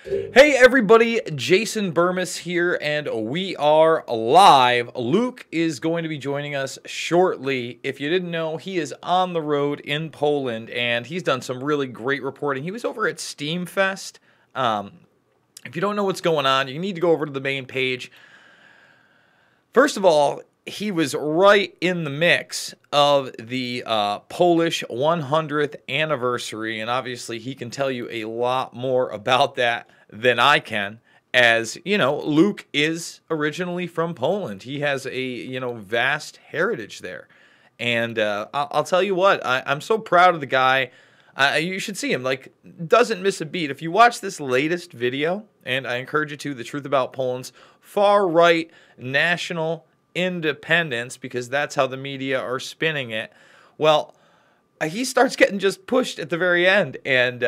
Hey everybody, Jason Burmis here, and we are live. Luke is going to be joining us shortly. If you didn't know, he is on the road in Poland, and he's done some really great reporting. He was over at Steamfest. If you don't know what's going on, you need to go over to the main page. First of all, he was right in the mix of the Polish 100th anniversary, and obviously he can tell you a lot more about that than I can, as, you know, Luke is originally from Poland. He has a, vast heritage there. And I'll tell you what, I'm so proud of the guy. You should see him, like, doesn't miss a beat. If you watch this latest video, and I encourage you to, The Truth About Poland's far-right national independence, because that's how the media are spinning it, well, he starts getting just pushed at the very end, and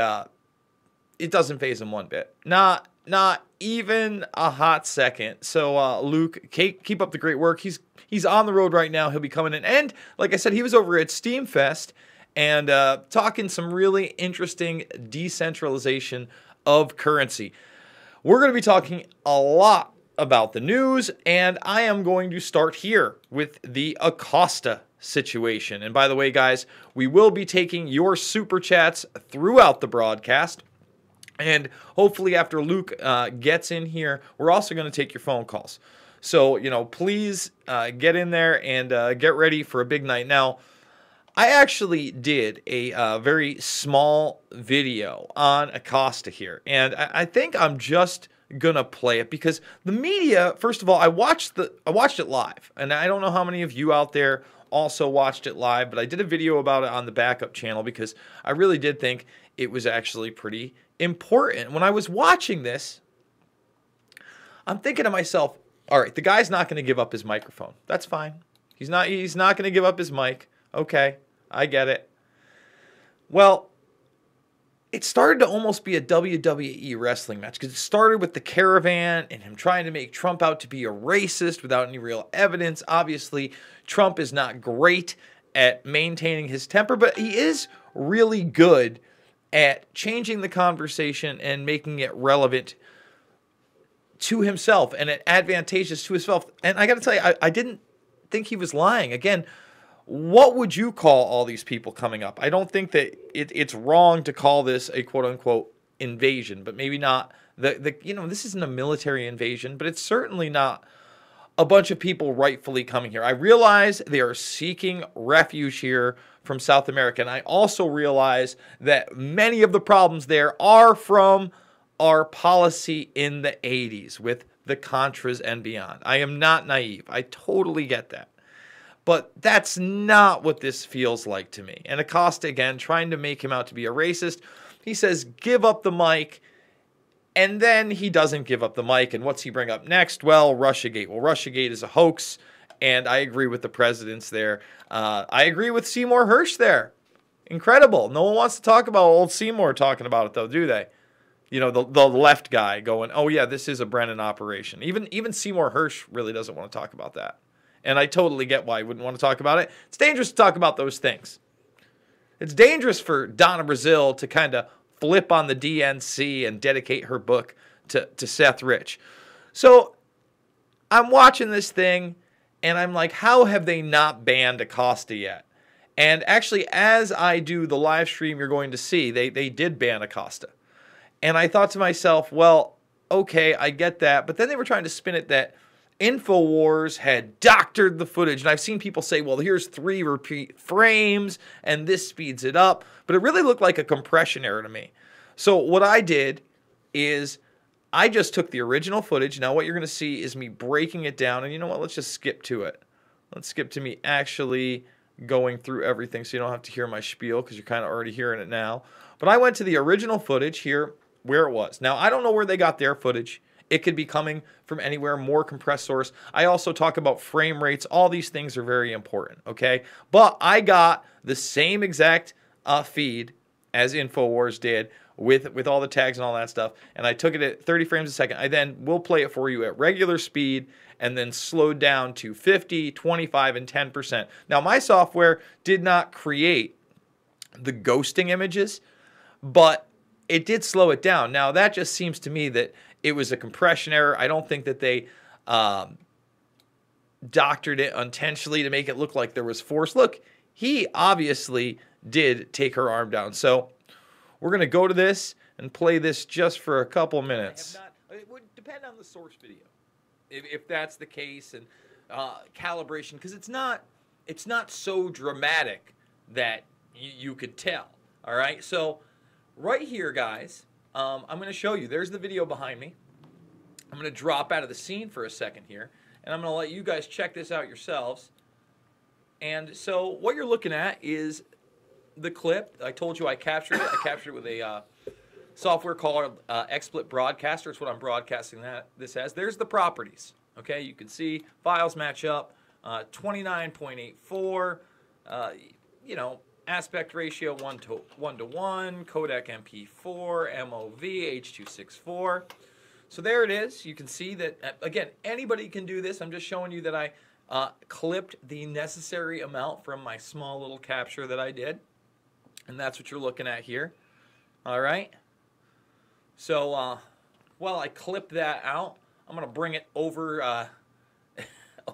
it doesn't faze him one bit. Not even a hot second. So Luke, keep up the great work. He's on the road right now. He'll be coming in. And like I said, he was over at Steamfest and talking some really interesting decentralization of currency. We're going to be talking a lot about the news, and I am going to start here with the Acosta situation. And by the way, guys, we will be taking your super chats throughout the broadcast. And hopefully after Luke gets in here, we're also going to take your phone calls. So, please get in there and get ready for a big night. Now, I actually did a very small video on Acosta here. And I think I'm just going to play it because the media, first of all, I watched it live. And I don't know how many of you out there also watched it live, but I did a video about it on the backup channel because I really did think it was actually pretty important. When I was watching this, I'm thinking to myself, all right, the guy's not going to give up his microphone. That's fine. He's not going to give up his mic. Okay, I get it. Well, it started to almost be a WWE wrestling match because it started with the caravan and him trying to make Trump out to be a racist without any real evidence. Obviously, Trump is not great at maintaining his temper, but he is really good at changing the conversation and making it relevant to himself and advantageous to himself. And I got to tell you, I didn't think he was lying. Again, what would you call all these people coming up? I don't think that it's wrong to call this a quote-unquote invasion, but maybe not. This isn't a military invasion, but it's certainly not a bunch of people rightfully coming here. I realize they are seeking refuge here from South America, and I also realize that many of the problems there are from our policy in the 80s with the Contras and beyond. I am not naive. I totally get that. But that's not what this feels like to me. And Acosta, again, trying to make him out to be a racist. He says, give up the mic. And then he doesn't give up the mic. And what's he bring up next? Well, Russiagate. Well, Russiagate is a hoax. And I agree with the presidents there. I agree with Seymour Hersh there. Incredible. No one wants to talk about old Seymour talking about it, though, do they? The left guy going, oh, yeah, this is a Brennan operation. Even Seymour Hersh really doesn't want to talk about that. And I totally get why he wouldn't want to talk about it. It's dangerous to talk about those things. It's dangerous for Donna Brazile to kind of flip on the DNC and dedicate her book to Seth Rich. So I'm watching this thing, and I'm like, how have they not banned Acosta yet? And actually, as I do the live stream, you're going to see, they did ban Acosta. And I thought to myself, well, okay, I get that. But then they were trying to spin it that InfoWars had doctored the footage. And I've seen people say, well, here's 3 repeat frames, and this speeds it up. But it really looked like a compression error to me. So what I did is I just took the original footage. Now what you're going to see is me breaking it down. And you know what? Let's just skip to it. Let's skip to me actually going through everything so you don't have to hear my spiel because you're kind of already hearing it now. But I went to the original footage here where it was. Now, I don't know where they got their footage. It could be coming from anywhere, more compressed source. I also talk about frame rates. All these things are very important, okay? But I got the same exact feed as InfoWars did with all the tags and all that stuff, and I took it at 30 frames a second. I then will play it for you at regular speed and then slowed down to 50, 25, and 10%. Now, my software did not create the ghosting images, but it did slow it down. Now, that just seems to me that it was a compression error. I don't think that they doctored it intentionally to make it look like there was force. Look, he obviously did take her arm down. So we're going to go to this and play this just for a couple minutes. It would depend on the source video, if that's the case, and calibration, because it's not so dramatic that you could tell. All right, so right here, guys, I'm going to show you. There's the video behind me. I'm going to drop out of the scene for a second here, and I'm going to let you guys check this out yourselves. And so what you're looking at is the clip. I told you I captured it. I captured it with a software called XSplit Broadcaster. It's what I'm broadcasting this as. There's the properties. Okay, you can see files match up. 29.84. You know, aspect ratio 1 to 1, codec MP4, MOV, H.264. So there it is. You can see that, again, anybody can do this. I'm just showing you that I clipped the necessary amount from my small little capture that I did. And that's what you're looking at here. All right. So while I clip that out, I'm going to bring it over,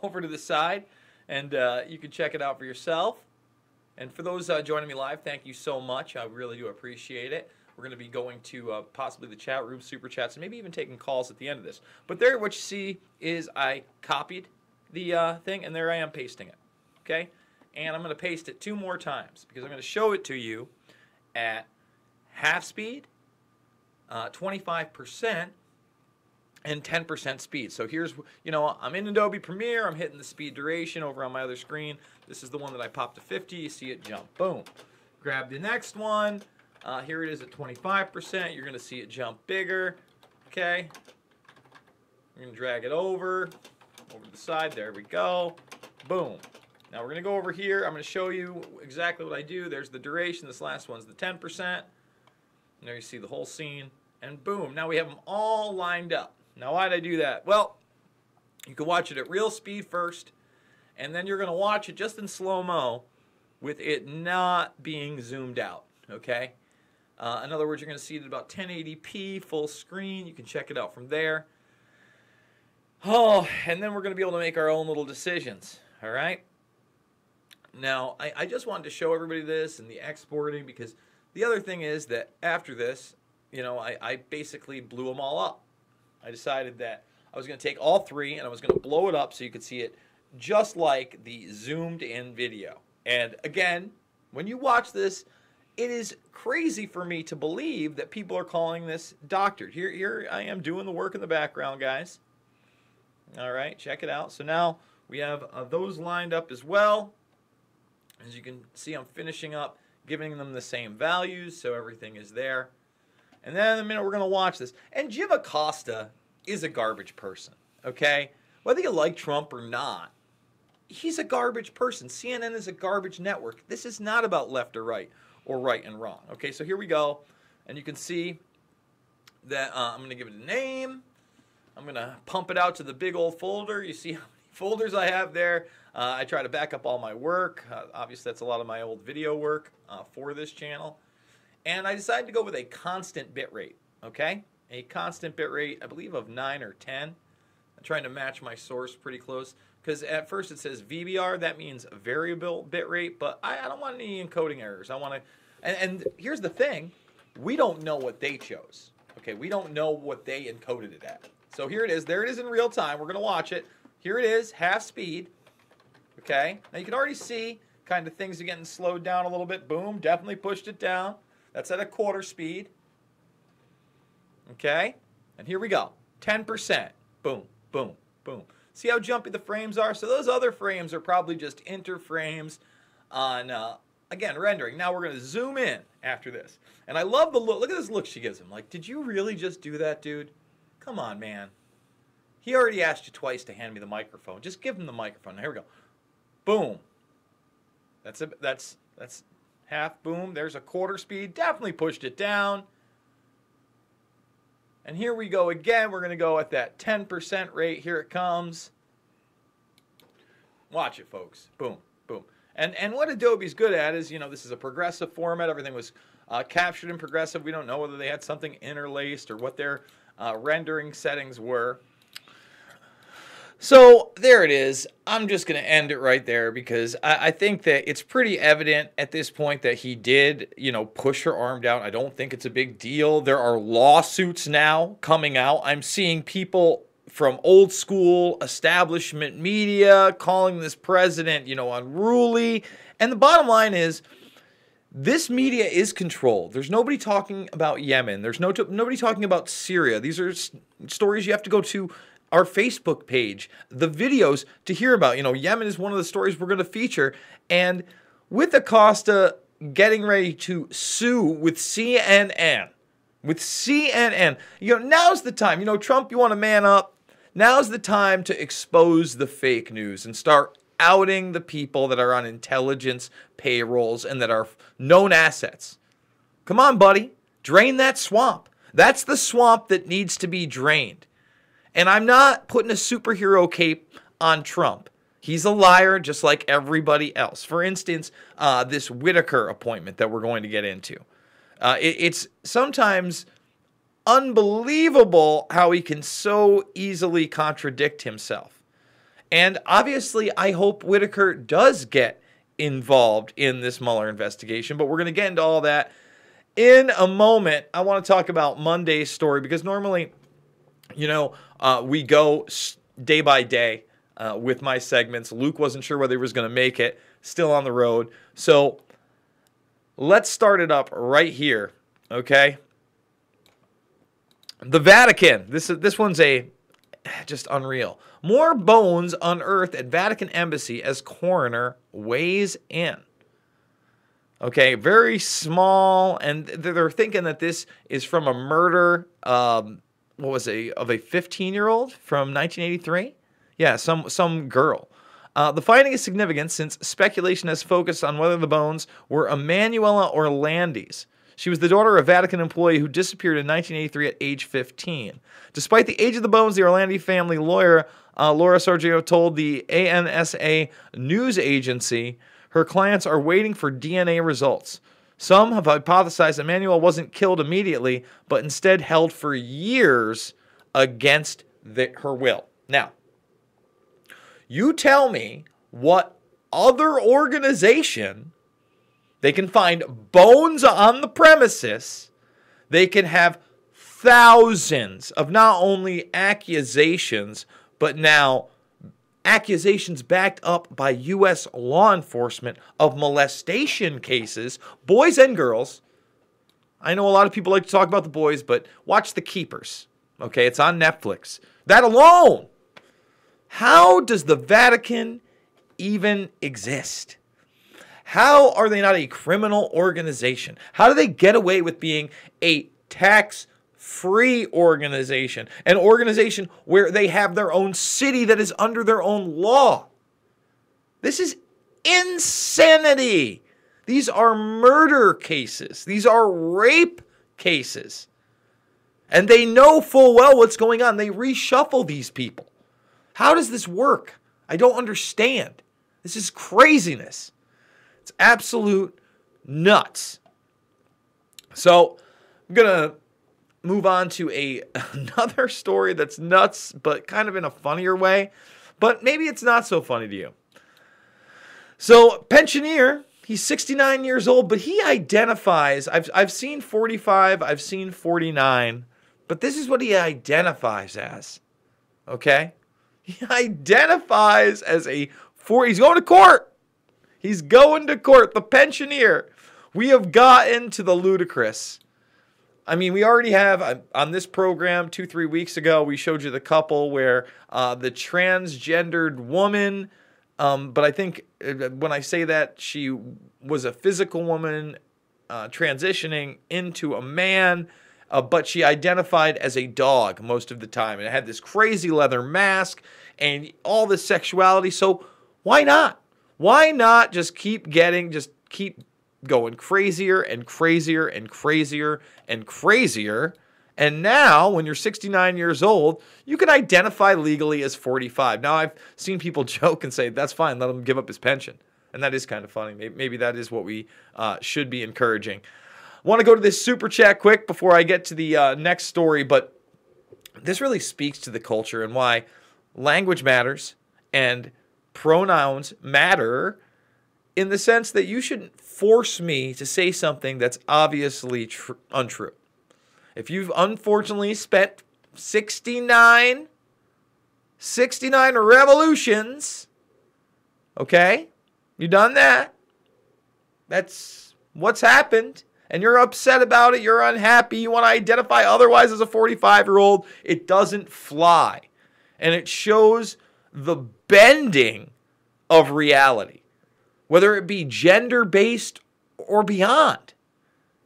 over to the side, and you can check it out for yourself. And for those joining me live, thank you so much. I really do appreciate it. We're going to be going to possibly the chat room, super chats, and maybe even taking calls at the end of this. But there, what you see is I copied the thing, and there I am pasting it. Okay? And I'm going to paste it 2 more times because I'm going to show it to you at half speed, 25%, and 10% speed. So here's, you know, I'm in Adobe Premiere. I'm hitting the speed duration over on my other screen. This is the one that I popped to 50. You see it jump. Boom. Grab the next one. Here it is at 25%. You're going to see it jump bigger. Okay. We're going to drag it over to the side. There we go. Boom. Now we're going to go over here. I'm going to show you exactly what I do. There's the duration. This last one's the 10%. And there you see the whole scene. And boom. Now we have them all lined up. Now why did I do that? Well, you can watch it at real speed first, and then you're going to watch it just in slow-mo with it not being zoomed out, okay? In other words, you're going to see it at about 1080p, full screen. You can check it out from there. Oh, and then we're going to be able to make our own little decisions, all right? Now, I just wanted to show everybody this and the exporting, because the other thing is that after this, you know, I basically blew them all up. I decided that I was going to take all 3 and I was going to blow it up so you could see it just like the zoomed in video. And again, when you watch this, it is crazy for me to believe that people are calling this doctored. Here I am doing the work in the background, guys. All right, check it out. So now we have those lined up as well. As you can see, I'm finishing up, giving them the same values, so everything is there. And then in a minute, we're going to watch this. And Jim Acosta is a garbage person, okay? Whether you like Trump or not, he's a garbage person. CNN is a garbage network. This is not about left or right and wrong. Okay, so here we go. And you can see that I'm going to give it a name. I'm going to pump it out to the big old folder. You see how many folders I have there. I try to back up all my work. Obviously, that's a lot of my old video work for this channel. And I decided to go with a constant bit rate, okay? A constant bit rate, I believe, of 9 or 10. I'm trying to match my source pretty close, because at first it says VBR. That means variable bit rate, but I don't want any encoding errors. I want to, and here's the thing. We don't know what they chose, okay? We don't know what they encoded it at. So here it is. There it is in real time. We're going to watch it. Here it is, half speed, okay? Now you can already see kind of things are getting slowed down a little bit. Boom, definitely pushed it down. That's at a quarter speed. Okay? And here we go. 10%. Boom, boom, boom. See how jumpy the frames are? So those other frames are probably just interframes on, again, rendering. Now we're going to zoom in after this. And I love the look. Look at this look she gives him. Like, did you really just do that, dude? Come on, man. He already asked you twice to hand me the microphone. Just give him the microphone. Now, here we go. Boom. That's half. Boom. There's a quarter speed. Definitely pushed it down. And here we go again. We're going to go at that 10% rate. Here it comes. Watch it, folks. Boom, boom. And what Adobe's good at is, this is a progressive format. Everything was captured in progressive. We don't know whether they had something interlaced or what their rendering settings were. So there it is. I'm just going to end it right there because I think that it's pretty evident at this point that he did, push her arm down. I don't think it's a big deal. There are lawsuits now coming out. I'm seeing people from old school establishment media calling this president, unruly. And the bottom line is, this media is controlled. There's nobody talking about Yemen. There's nobody talking about Syria. These are stories you have to go to our Facebook page, the videos to hear about. Yemen is one of the stories we're going to feature. And with Acosta getting ready to sue with CNN, now's the time. Trump, you want to man up. Now's the time to expose the fake news and start outing the people that are on intelligence payrolls and that are known assets. Come on, buddy. Drain that swamp. That's the swamp that needs to be drained. And I'm not putting a superhero cape on Trump. He's a liar just like everybody else. For instance, this Whitaker appointment that we're going to get into. It's sometimes unbelievable how he can so easily contradict himself. And obviously, I hope Whitaker does get involved in this Mueller investigation, but we're going to get into all that in a moment. I want to talk about Monday's story because normally, we go day by day with my segments. Luke wasn't sure whether he was going to make it, still on the road. So let's start it up right here, okay? The Vatican. This one's just unreal. More bones unearthed at Vatican embassy as coroner weighs in. Okay, very small, and they're thinking that this is from a murder. Of a 15-year-old from 1983? Yeah, some girl. The finding is significant since speculation has focused on whether the bones were Emanuela Orlandi's. She was the daughter of a Vatican employee who disappeared in 1983 at age 15. Despite the age of the bones, the Orlandi family lawyer, Laura Sorgio, told the ANSA news agency her clients are waiting for DNA results. Some have hypothesized Emanuela wasn't killed immediately, but instead held for years against her will. Now, you tell me what other organization they can find bones on the premises. They can have thousands of not only accusations, but now accusations backed up by U.S. law enforcement of molestation cases, boys and girls. I know a lot of people like to talk about the boys, but watch The Keepers. Okay, it's on Netflix. That alone. How does the Vatican even exist? How are they not a criminal organization? How do they get away with being a tax-free organization? An organization where they have their own city that is under their own law. This is insanity. These are murder cases. These are rape cases. And they know full well what's going on. They reshuffle these people. How does this work? I don't understand. This is craziness. It's absolute nuts. So I'm going to move on to another story that's nuts, but kind of in a funnier way. But maybe it's not so funny to you. So pensioner, he's 69 years old, but he identifies, I've seen 45, I've seen 49, but this is what he identifies as. Okay? He identifies as he's going to court. He's going to court, the pensioner. We have gotten to the ludicrous. I mean, we already have, on this program 2-3 weeks ago, we showed you the couple where the transgendered woman, but I think when I say that, she was a physical woman transitioning into a man, but she identified as a dog most of the time. And it had this crazy leather mask and all this sexuality. So why not? Why not just keep going crazier and crazier and crazier and crazier? And now, when you're 69 years old, you can identify legally as 45. Now, I've seen people joke and say, that's fine, let him give up his pension. And that is kind of funny. Maybe that is what we should be encouraging. I want to go to this super chat quick before I get to the next story, but this really speaks to the culture and why language matters and pronouns matter, in the sense that you shouldn't force me to say something that's obviously untrue. If you've unfortunately spent 69 revolutions, okay, you done that. That's what's happened. And you're upset about it, you're unhappy, you want to identify otherwise as a 45-year-old, it doesn't fly. And it shows the bending of reality, whether it be gender-based or beyond.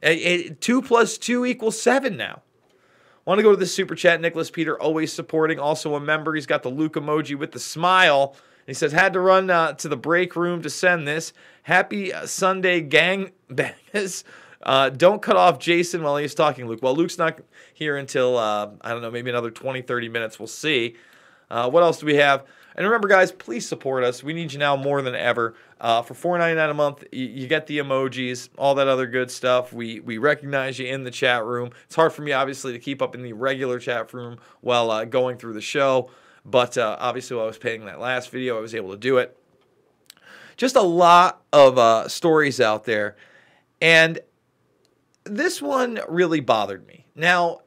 2 + 2 = 7 now. I want to go to the super chat. Nicholas Peter, always supporting, also a member. He's got the Luke emoji with the smile. He says, had to run to the break room to send this. Happy Sunday, gang bangers. Don't cut off Jason while he's talking, Luke. Well, Luke's not here until, I don't know, maybe another 20, 30 minutes. We'll see. What else do we have? And remember, guys, please support us. We need you now more than ever. For $4.99 a month, you get the emojis, all that other good stuff. We recognize you in the chat room. It's hard for me, obviously, to keep up in the regular chat room while going through the show. But obviously, while I was paying that last video, I was able to do it. Just a lot of stories out there. And this one really bothered me. Now,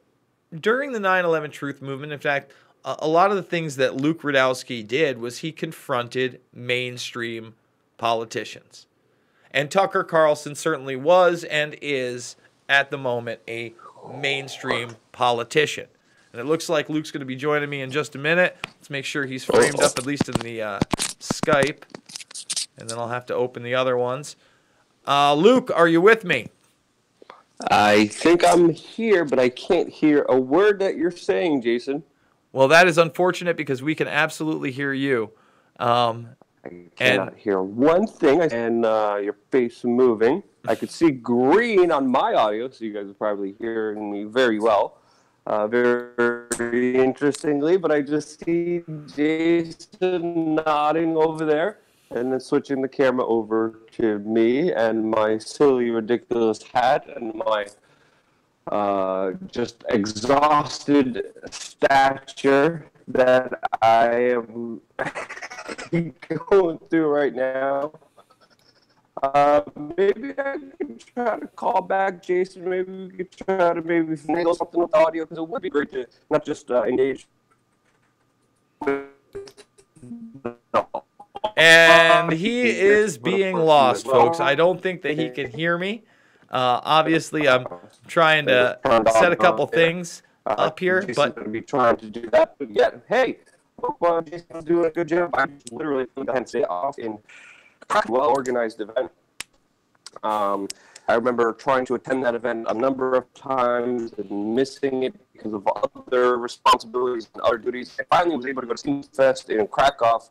during the 9/11 Truth Movement, in fact, a lot of the things that Luke Rudowski did was he confronted mainstream politicians. And Tucker Carlson certainly was and is, at the moment, a mainstream politician. And it looks like Luke's going to be joining me in just a minute. Let's make sure he's framed up, at least in the Skype. And then I'll have to open the other ones. Luke, are you with me? I think I'm here, but I can't hear a word that you're saying, Jason. Well, that is unfortunate because we can absolutely hear you. I cannot hear one thing, and your face moving. I could see green on my audio, so you guys are probably hearing me very well. Very interestingly, but I just see Jason nodding over there, and then switching the camera over to me and my silly, ridiculous hat and my just exhausted stature that I am going through right now. Maybe I could try to call back Jason. Maybe we could try to finagle something with the audio, because it would be great to not just engage with and he is being lost, folks. I don't think that he can hear me. Obviously, I'm trying to set a couple things up here, Jason's but going to be trying to do that. But yeah, hey, hope Jason's doing a good job. I literally had to say off in a well-organized event. I remember trying to attend that event a number of times and missing it because of other responsibilities and other duties. I finally was able to go to Steam Fest in Krakow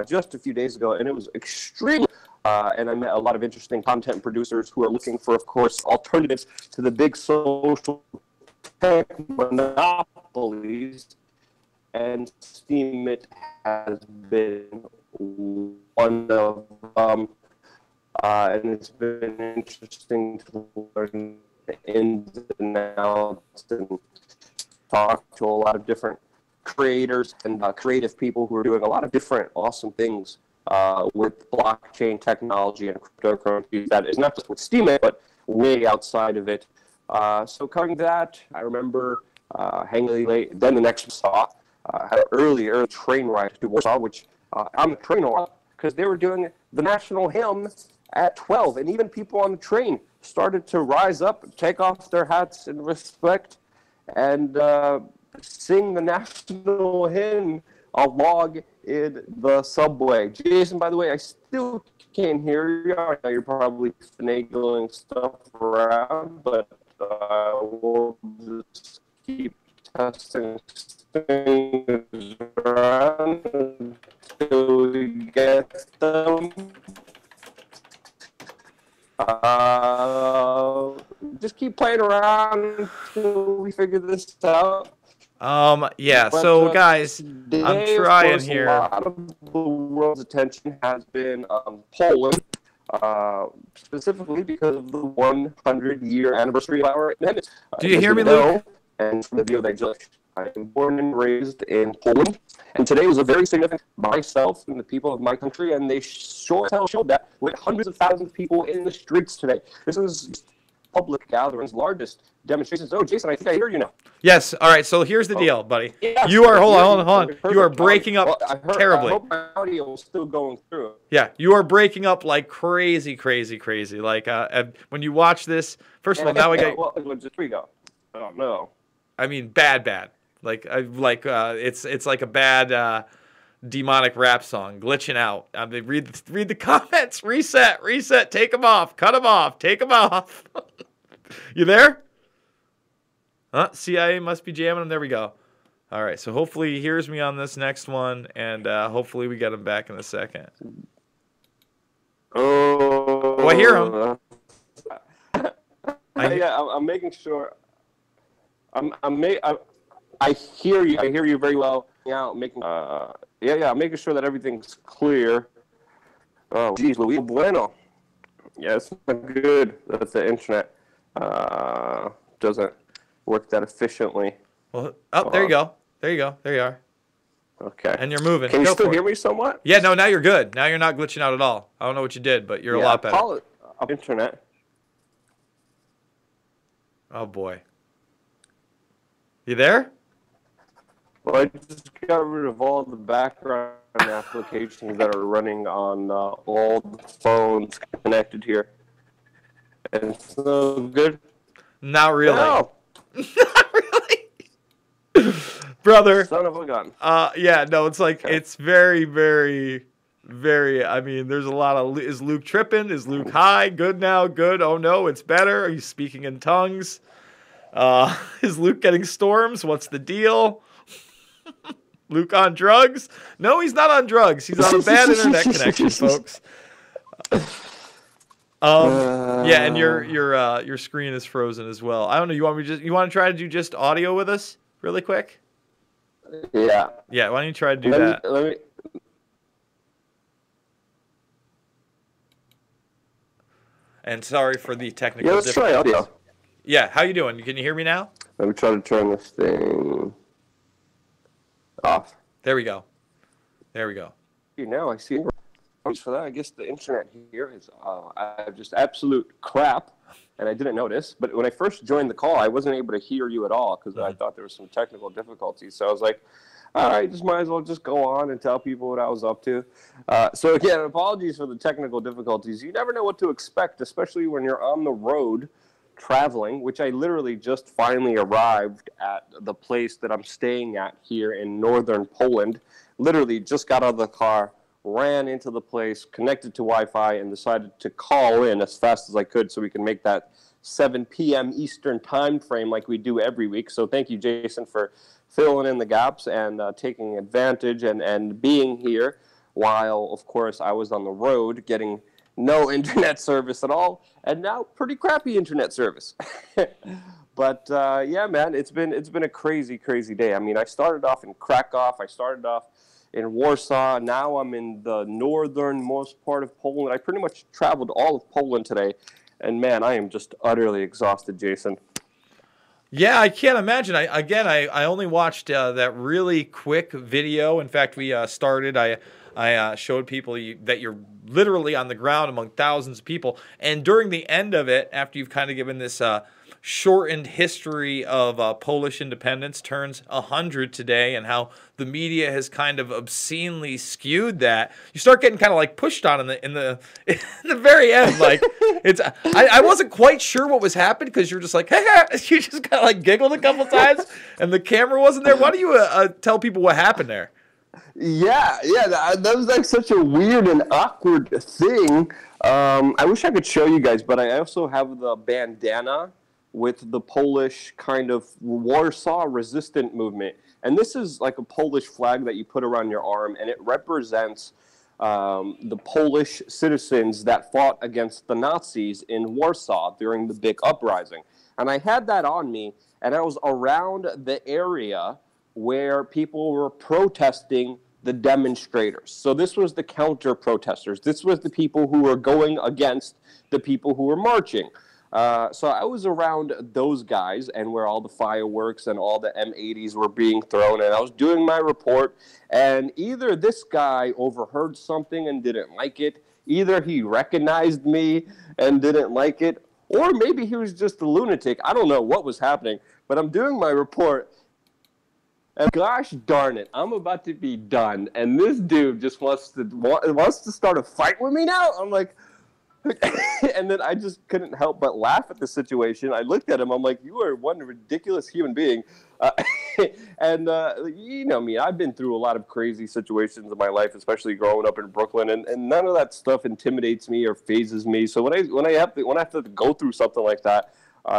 just a few days ago, and it was extremely and I met a lot of interesting content producers who are looking for, of course, alternatives to the big social tech monopolies, and Steam has been one of them. And it's been interesting to learn the ins and outs and talk to a lot of different creators and creative people who are doing a lot of different awesome things with blockchain technology and cryptocurrency that is not just with Steam, but way outside of it. So covering that, I remember hanging late. Then the next stop, had an early train ride to Warsaw, which on the train a lot, because they were doing the national hymn at 12, and even people on the train started to rise up, take off their hats in respect, and sing the national hymn along in the subway. Jason, by the way, I still can't hear you. I know you're probably finagling stuff around, but we'll just keep testing things around until we get them. Just keep playing around until we figure this out. yeah, so guys, I'm trying here. A lot of the world's attention has been Poland, specifically because of the 100-year anniversary of our independence. Do you hear me, Luke? And from the video that just, I am born and raised in Poland, and today was a very significant myself and the people of my country, and they sure as hell showed that with hundreds of thousands of people in the streets today. This is public gatherings, largest demonstrations. Oh, Jason, I think I hear you now. Yes. All right. So here's the deal, buddy. Yeah, you are hold on. You are breaking up terribly. I hope my audio is still going through. Yeah, you are breaking up like crazy. Like when you watch this, first of all, now we got. Well, just we go. Oh no. I mean, bad. It's like a bad demonic rap song, glitching out. I mean, read the comments. Reset. Take them off. Cut them off. Take them off. You there? Huh? CIA must be jamming them. There we go. All right. So hopefully he hears me on this next one, and hopefully we get him back in a second. Oh, I hear him. I'm making sure. I hear you. I hear you very well. Yeah, I'm making sure that everything's clear. Oh, geez, Luis Bueno. Yeah, it's not good that the internet doesn't work that efficiently. Well, there you go. There you are. Okay. And you're moving. Can you still hear me somewhat? Yeah, no, now you're good. Now you're not glitching out at all. I don't know what you did, but you're a lot better. Internet. Oh, boy. You there? Well, I just got rid of all the background applications that are running on all the phones connected here. And it's so good. Not really. No. Not really. Brother. Son of a gun. Yeah, no, it's like, Okay. It's very, very, very, I mean, there's a lot of, is Luke tripping? Is Luke high? Good now? Good. Oh, no, it's better. Are you speaking in tongues? Is Luke getting storms? What's the deal? Luke on drugs? No, he's not on drugs. He's on a bad internet connection, folks. Yeah, and your screen is frozen as well. I don't know. You want to try to do just audio with us really quick? Yeah. Yeah. Why don't you try to do that? Let me. And sorry for the technical. Yeah, let's try audio. Yeah. How you doing? Can you hear me now? Let me try to turn this thing off. There we go. Now I see. For that, I guess the internet here is just absolute crap, and I didn't notice. But when I first joined the call, I wasn't able to hear you at all because I thought there was some technical difficulties. So I was like, all right, just might as well just go on and tell people what I was up to. So again, apologies for the technical difficulties. You never know what to expect, especially when you're on the road traveling, which I literally just finally arrived at the place that I'm staying at here in northern Poland. Literally just got out of the car, ran into the place, connected to Wi-Fi, and decided to call in as fast as I could so we can make that 7 p.m. Eastern time frame like we do every week. So thank you, Jason, for filling in the gaps and taking advantage and being here while, of course, I was on the road getting no internet service at all, and now pretty crappy internet service. But yeah, man, it's been a crazy day. I mean, I started off in Krakow. I started off in Warsaw. Now I'm in the northernmost part of Poland. I pretty much traveled all of Poland today, and man, I am just utterly exhausted, Jason. Yeah, I can't imagine. I only watched that really quick video. In fact, we started. I showed people that you're literally on the ground among thousands of people. And during the end of it, after you've kind of given this shortened history of Polish independence, turns 100 today, and how the media has kind of obscenely skewed that, you start getting kind of like pushed on in the very end. Like it's, I wasn't quite sure what was happening because you're just like, hey, you just kind of like giggled a couple times, and the camera wasn't there. Why don't you tell people what happened there? Yeah, that was like such a weird and awkward thing. I wish I could show you guys, but I also have the bandana with the Polish kind of Warsaw resistant movement. And this is like a Polish flag that you put around your arm, and it represents the Polish citizens that fought against the Nazis in Warsaw during the big uprising. And I had that on me, and I was around the area where people were protesting the demonstrators. So this was the counter protesters. This was the people who were going against the people who were marching. So I was around those guys and where all the fireworks and all the M80s were being thrown, and I was doing my report, and either this guy overheard something and didn't like it, either he recognized me and didn't like it, or maybe he was just a lunatic. I don't know what was happening, but I'm doing my report, and gosh darn it, I'm about to be done, and this dude just wants to start a fight with me now? I'm like, and then I just couldn't help but laugh at the situation. I looked at him. I'm like, you are one ridiculous human being. And you know me, I've been through a lot of crazy situations in my life, especially growing up in Brooklyn, and none of that stuff intimidates me or phases me. So when I have to go through something like that,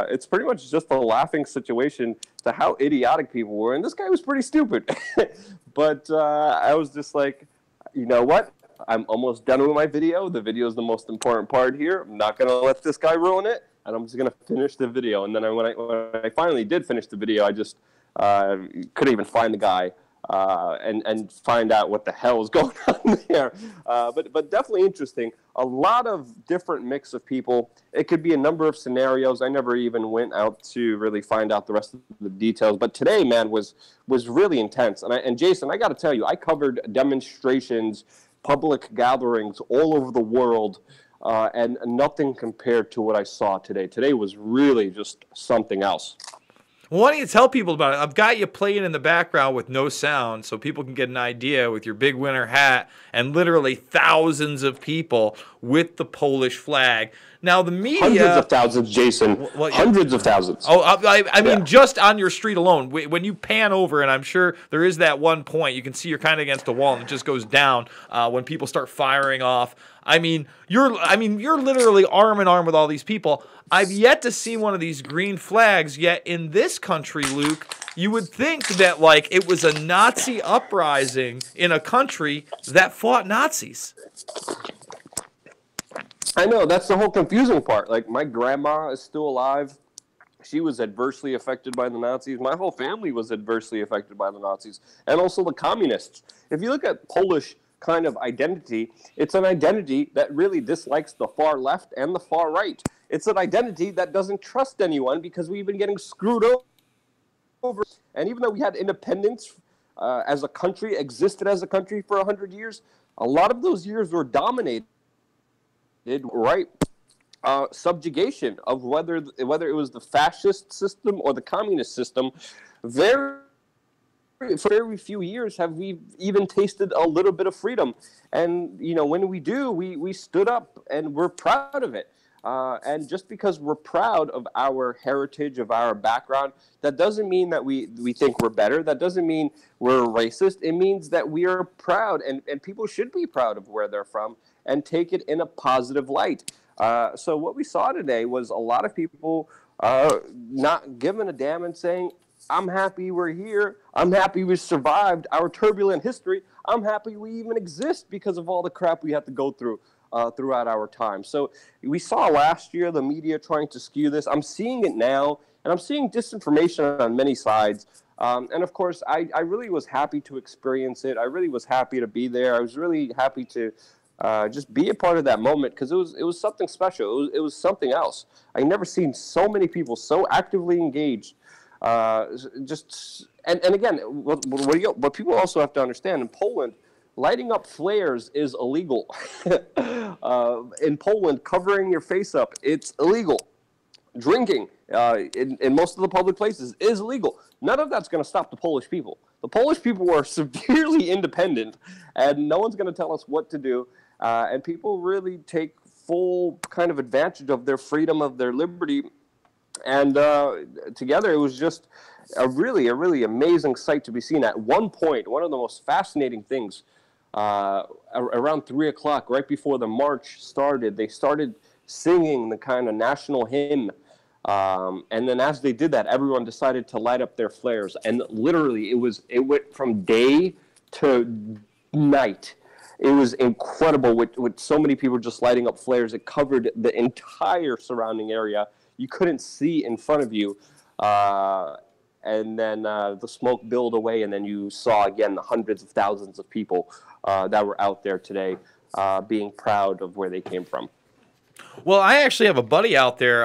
it's pretty much just a laughing situation to how idiotic people were. And this guy was pretty stupid. But I was just like, you know what? I'm almost done with my video. The video is the most important part here. I'm not going to let this guy ruin it, and I'm just going to finish the video. And then when I finally did finish the video, I just couldn't even find the guy and find out what the hell is going on there. But definitely interesting. A lot of different mix of people. It could be a number of scenarios. I never even went out to really find out the rest of the details. But today, man, was really intense. And Jason, I got to tell you, I covered demonstrations, public gatherings all over the world, and nothing compared to what I saw today. Today was really just something else. Well, why don't you tell people about it? I've got you playing in the background with no sound so people can get an idea with your big winter hat and literally thousands of people with the Polish flag. Now, the media... Hundreds of thousands, Jason. Hundreds of thousands. Oh, I mean, just on your street alone. When you pan over, and I'm sure there is that one point, you can see you're kind of against the wall, and it just goes down when people start firing off. I mean, you're literally arm in arm with all these people. I've yet to see one of these green flags, yet in this country, Luke, you would think that, like, it was a Nazi uprising in a country that fought Nazis. I know, that's the whole confusing part. Like, my grandma is still alive. She was adversely affected by the Nazis. My whole family was adversely affected by the Nazis, and also the communists. If you look at Polish kind of identity, it's an identity that really dislikes the far left and the far right. It's an identity that doesn't trust anyone because we've been getting screwed over. And even though we had independence as a country, existed as a country for 100 years, a lot of those years were dominated, right? Subjugation of whether it was the fascist system or the communist system. For very few years have we even tasted a little bit of freedom. And, you know, when we do, we stood up and we're proud of it. And just because we're proud of our heritage, of our background, that doesn't mean that we think we're better. That doesn't mean we're racist. It means that we are proud, and people should be proud of where they're from and take it in a positive light. So what we saw today was a lot of people not giving a damn and saying, I'm happy we're here. I'm happy we survived our turbulent history. I'm happy we even exist because of all the crap we had to go through throughout our time. So we saw last year the media trying to skew this. I'm seeing it now, and I'm seeing disinformation on many sides. And of course, I really was happy to experience it. I really was happy to be there. I was really happy to just be a part of that moment because it was something special. It was something else. I never seen so many people so actively engaged. And again, what people also have to understand, in Poland, lighting up flares is illegal. In Poland, covering your face up, it's illegal. Drinking in most of the public places is illegal. None of that's going to stop the Polish people. The Polish people are severely independent, and no one's going to tell us what to do. And people really take full kind of advantage of their freedom, of their liberty. And together, it was just a really amazing sight to be seen. At one point, one of the most fascinating things, around 3 o'clock, right before the march started, they started singing the kind of national hymn. And then as they did that, everyone decided to light up their flares. And literally, it went from day to night. It was incredible with so many people just lighting up flares. It covered the entire surrounding area. You couldn't see in front of you. and then the smoke billowed away, and then you saw again the hundreds of thousands of people that were out there today being proud of where they came from. Well, I actually have a buddy out there.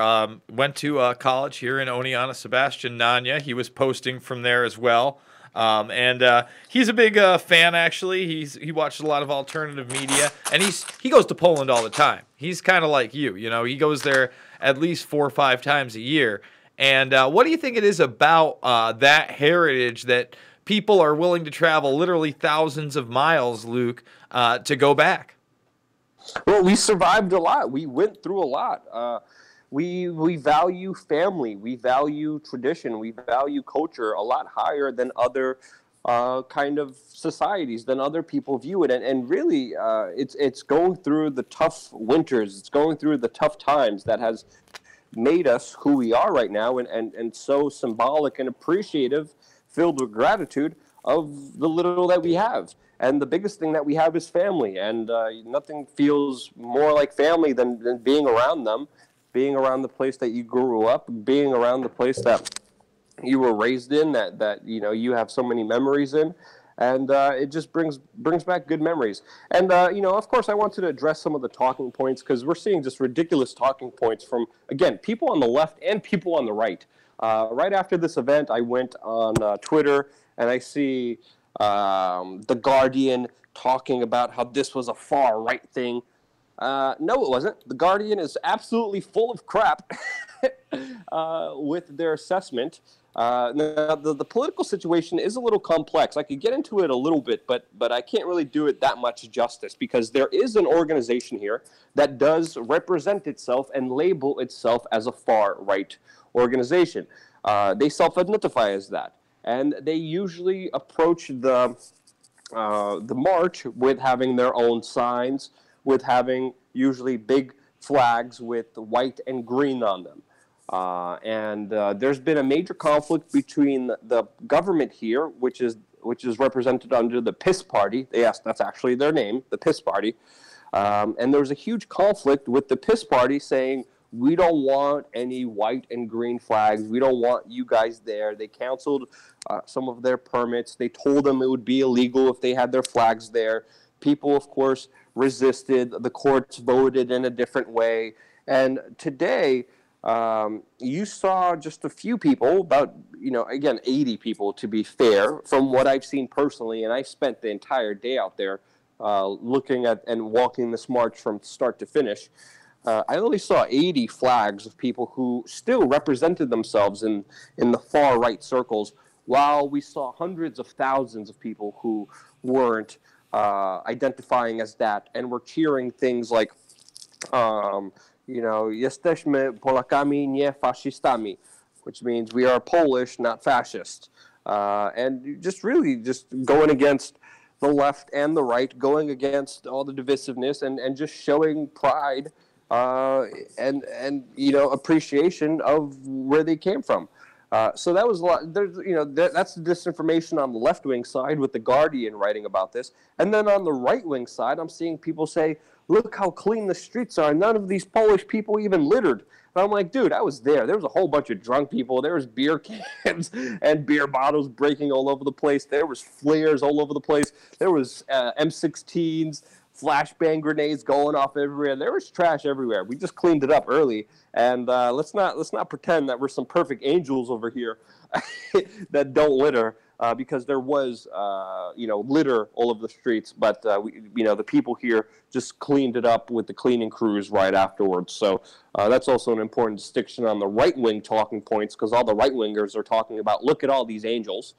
Went to college here in Oneonta, Sebastian Nanya. He was posting from there as well. And he's a big fan, actually. He watches a lot of alternative media, and he goes to Poland all the time. He's kind of like you, you know. He goes there at least 4 or 5 times a year. And what do you think it is about that heritage that people are willing to travel literally thousands of miles, Luke, to go back? Well, we survived a lot. We went through a lot. We value family. We value tradition. We value culture a lot higher than other kind of societies, than other people view it. And really, it's going through the tough winters. It's going through the tough times that has made us who we are right now, and so symbolic and appreciative, filled with gratitude of the little that we have. And the biggest thing that we have is family, and nothing feels more like family than being around them, being around the place that you grew up, being around the place that you were raised in, that you know you have so many memories in, and it just brings back good memories. And you know, of course, I wanted to address some of the talking points, because we're seeing just ridiculous talking points from, again, people on the left and people on the right. Right after this event, I went on Twitter, and I see The Guardian talking about how this was a far right thing. No, it wasn't. The Guardian is absolutely full of crap with their assessment. Now, the political situation is a little complex. I could get into it a little bit, but I can't really do it that much justice, because there is an organization here that does represent itself and label itself as a far-right organization. They self-identify as that, and they usually approach the march with having their own signs, with having usually big flags with white and green on them. And there's been a major conflict between the government here, which is represented under the PIS party. Yes, that's actually their name, the PIS party. And there was a huge conflict with the PIS party saying, we don't want any white and green flags. We don't want you guys there. They canceled some of their permits. They told them it would be illegal if they had their flags there. People, of course, resisted. The courts voted in a different way. And today, you saw just a few people, about, you know, again, 80 people to be fair, from what I've seen personally, and I spent the entire day out there looking at and walking this march from start to finish. I only saw 80 flags of people who still represented themselves in the far-right circles, while we saw hundreds of thousands of people who weren't identifying as that, and were cheering things like, you know, jesteśmy Polakami, nie faszystami, which means we are Polish, not fascist. And just really just going against the left and the right, going against all the divisiveness, and just showing pride and you know, appreciation of where they came from. So that was a lot. There's, you know, that's the disinformation on the left-wing side, with The Guardian writing about this. And then on the right-wing side, I'm seeing people say, look how clean the streets are. None of these Polish people even littered. And I'm like, dude, I was there. There was a whole bunch of drunk people. There was beer cans and beer bottles breaking all over the place. There was flares all over the place. There was M16s, flashbang grenades going off everywhere. There was trash everywhere. We just cleaned it up early. And let's not pretend that we're some perfect angels over here that don't litter, because there was you know, litter all over the streets. But you know, the people here just cleaned it up with the cleaning crews right afterwards. So that's also an important distinction on the right wing talking points, because all the right wingers are talking about, look at all these angels,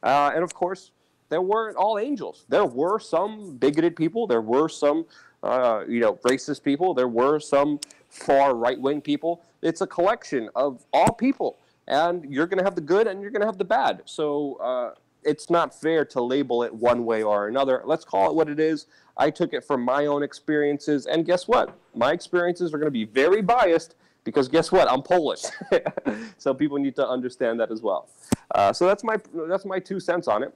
and of course, there weren't all angels. There were some bigoted people. There were some, you know, racist people. There were some far right-wing people. It's a collection of all people, and you're going to have the good and you're going to have the bad. So it's not fair to label it one way or another. Let's call it what it is. I took it from my own experiences, and guess what? My experiences are going to be very biased, because guess what? I'm Polish. So people need to understand that as well. So that's my 2 cents on it.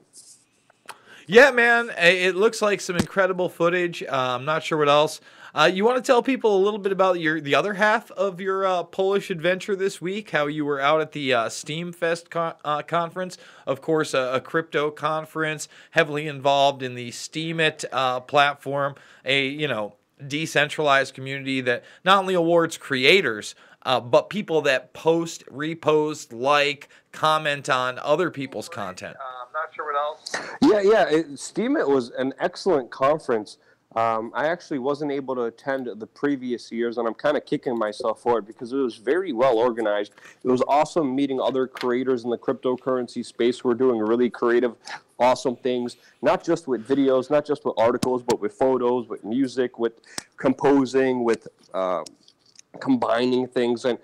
Yeah, man, it looks like some incredible footage. I'm not sure what else. You want to tell people a little bit about the other half of your Polish adventure this week? How you were out at the Steam Fest conference, of course, a crypto conference, heavily involved in the Steemit platform, a decentralized community that not only awards creators, but people that post, repost, like, comment on other people's content. I'm not sure what else. Yeah. Steemit was an excellent conference. I actually wasn't able to attend the previous years, and I'm kind of kicking myself for it because it was very well organized. It was awesome meeting other creators in the cryptocurrency space who are doing really creative, awesome things, not just with videos, not just with articles, but with photos, with music, with composing, with combining things, and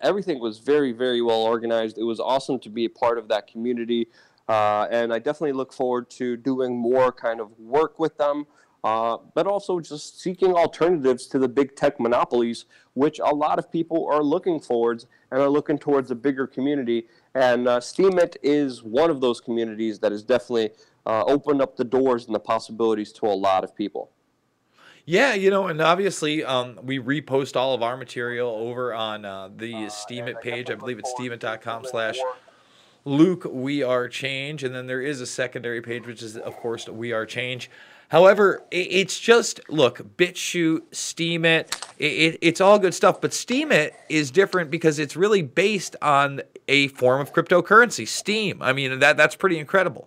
everything was very, very well organized. It was awesome to be a part of that community. And I definitely look forward to doing more kind of work with them, but also just seeking alternatives to the big tech monopolies, which a lot of people are looking towards and are looking towards a bigger community. And Steemit is one of those communities that has definitely opened up the doors and the possibilities to a lot of people. Yeah, and obviously we repost all of our material over on the Steemit page. I believe it's steemit.com/Luke WeAreChange, and then there is a secondary page, which is, of course, WeAreChange. However, it's just, look, BitChute, Steemit, it's all good stuff, but Steemit is different because it's really based on a form of cryptocurrency, Steem. I mean, that's pretty incredible.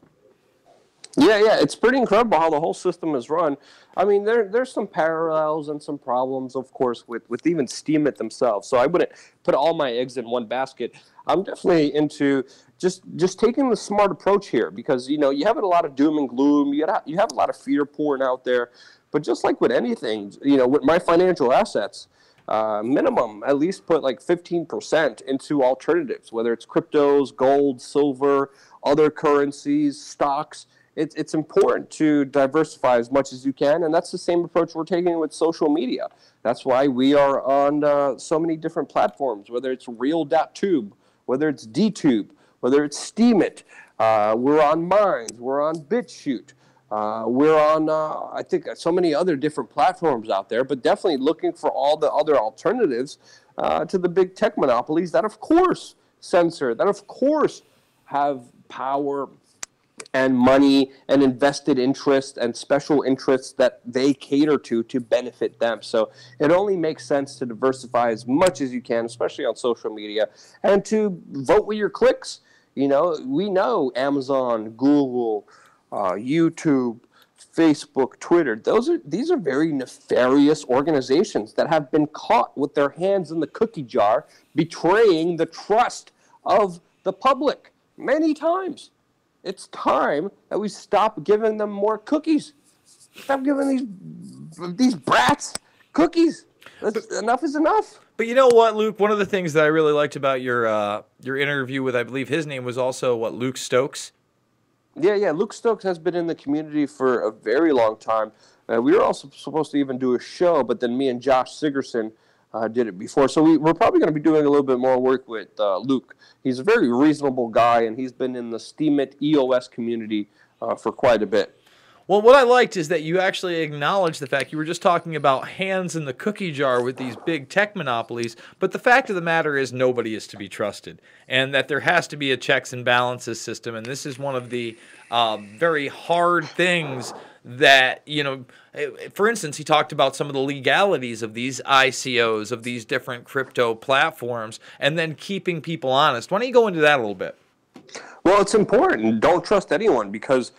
Yeah, it's pretty incredible how the whole system is run. I mean, there's some parallels and some problems, of course, with even Steemit themselves. So I wouldn't put all my eggs in one basket. I'm definitely into just taking the smart approach here because, you have a lot of doom and gloom. You have a lot of fear pouring out there. But just like with anything, with my financial assets, minimum, at least put like 15% into alternatives, whether it's cryptos, gold, silver, other currencies, stocks. It's important to diversify as much as you can, and that's the same approach we're taking with social media. That's why we are on so many different platforms, whether it's Real.tube, whether it's DTube, whether it's Steemit. We're on Minds, we're on BitChute. We're on, I think, so many other different platforms out there, but definitely looking for all the other alternatives to the big tech monopolies that, of course, censor, that, of course, have power and money and invested interest and special interests that they cater to benefit them. So it only makes sense to diversify as much as you can, especially on social media, and to vote with your clicks. We know Amazon, Google, YouTube, Facebook, Twitter, these are very nefarious organizations that have been caught with their hands in the cookie jar, betraying the trust of the public many times. It's time that we stop giving them more cookies. Stop giving these brats cookies. Enough is enough. But you know what, Luke? One of the things that I really liked about your interview with, I believe his name was also, Luke Stokes? Yeah. Luke Stokes has been in the community for a very long time. We were also supposed to even do a show, but then me and Josh Sigerson did it before. So we're probably going to be doing a little bit more work with Luke. He's a very reasonable guy, and he's been in the Steemit EOS community for quite a bit. Well, what I liked is that you actually acknowledged the fact you were just talking about hands in the cookie jar with these big tech monopolies, but the fact of the matter is nobody is to be trusted, and that there has to be a checks and balances system, and this is one of the very hard things that, for instance, he talked about some of the legalities of these ICOs, of these different crypto platforms, and then keeping people honest. Why don't you go into that a little bit? Well, it's important. Don't trust anyone because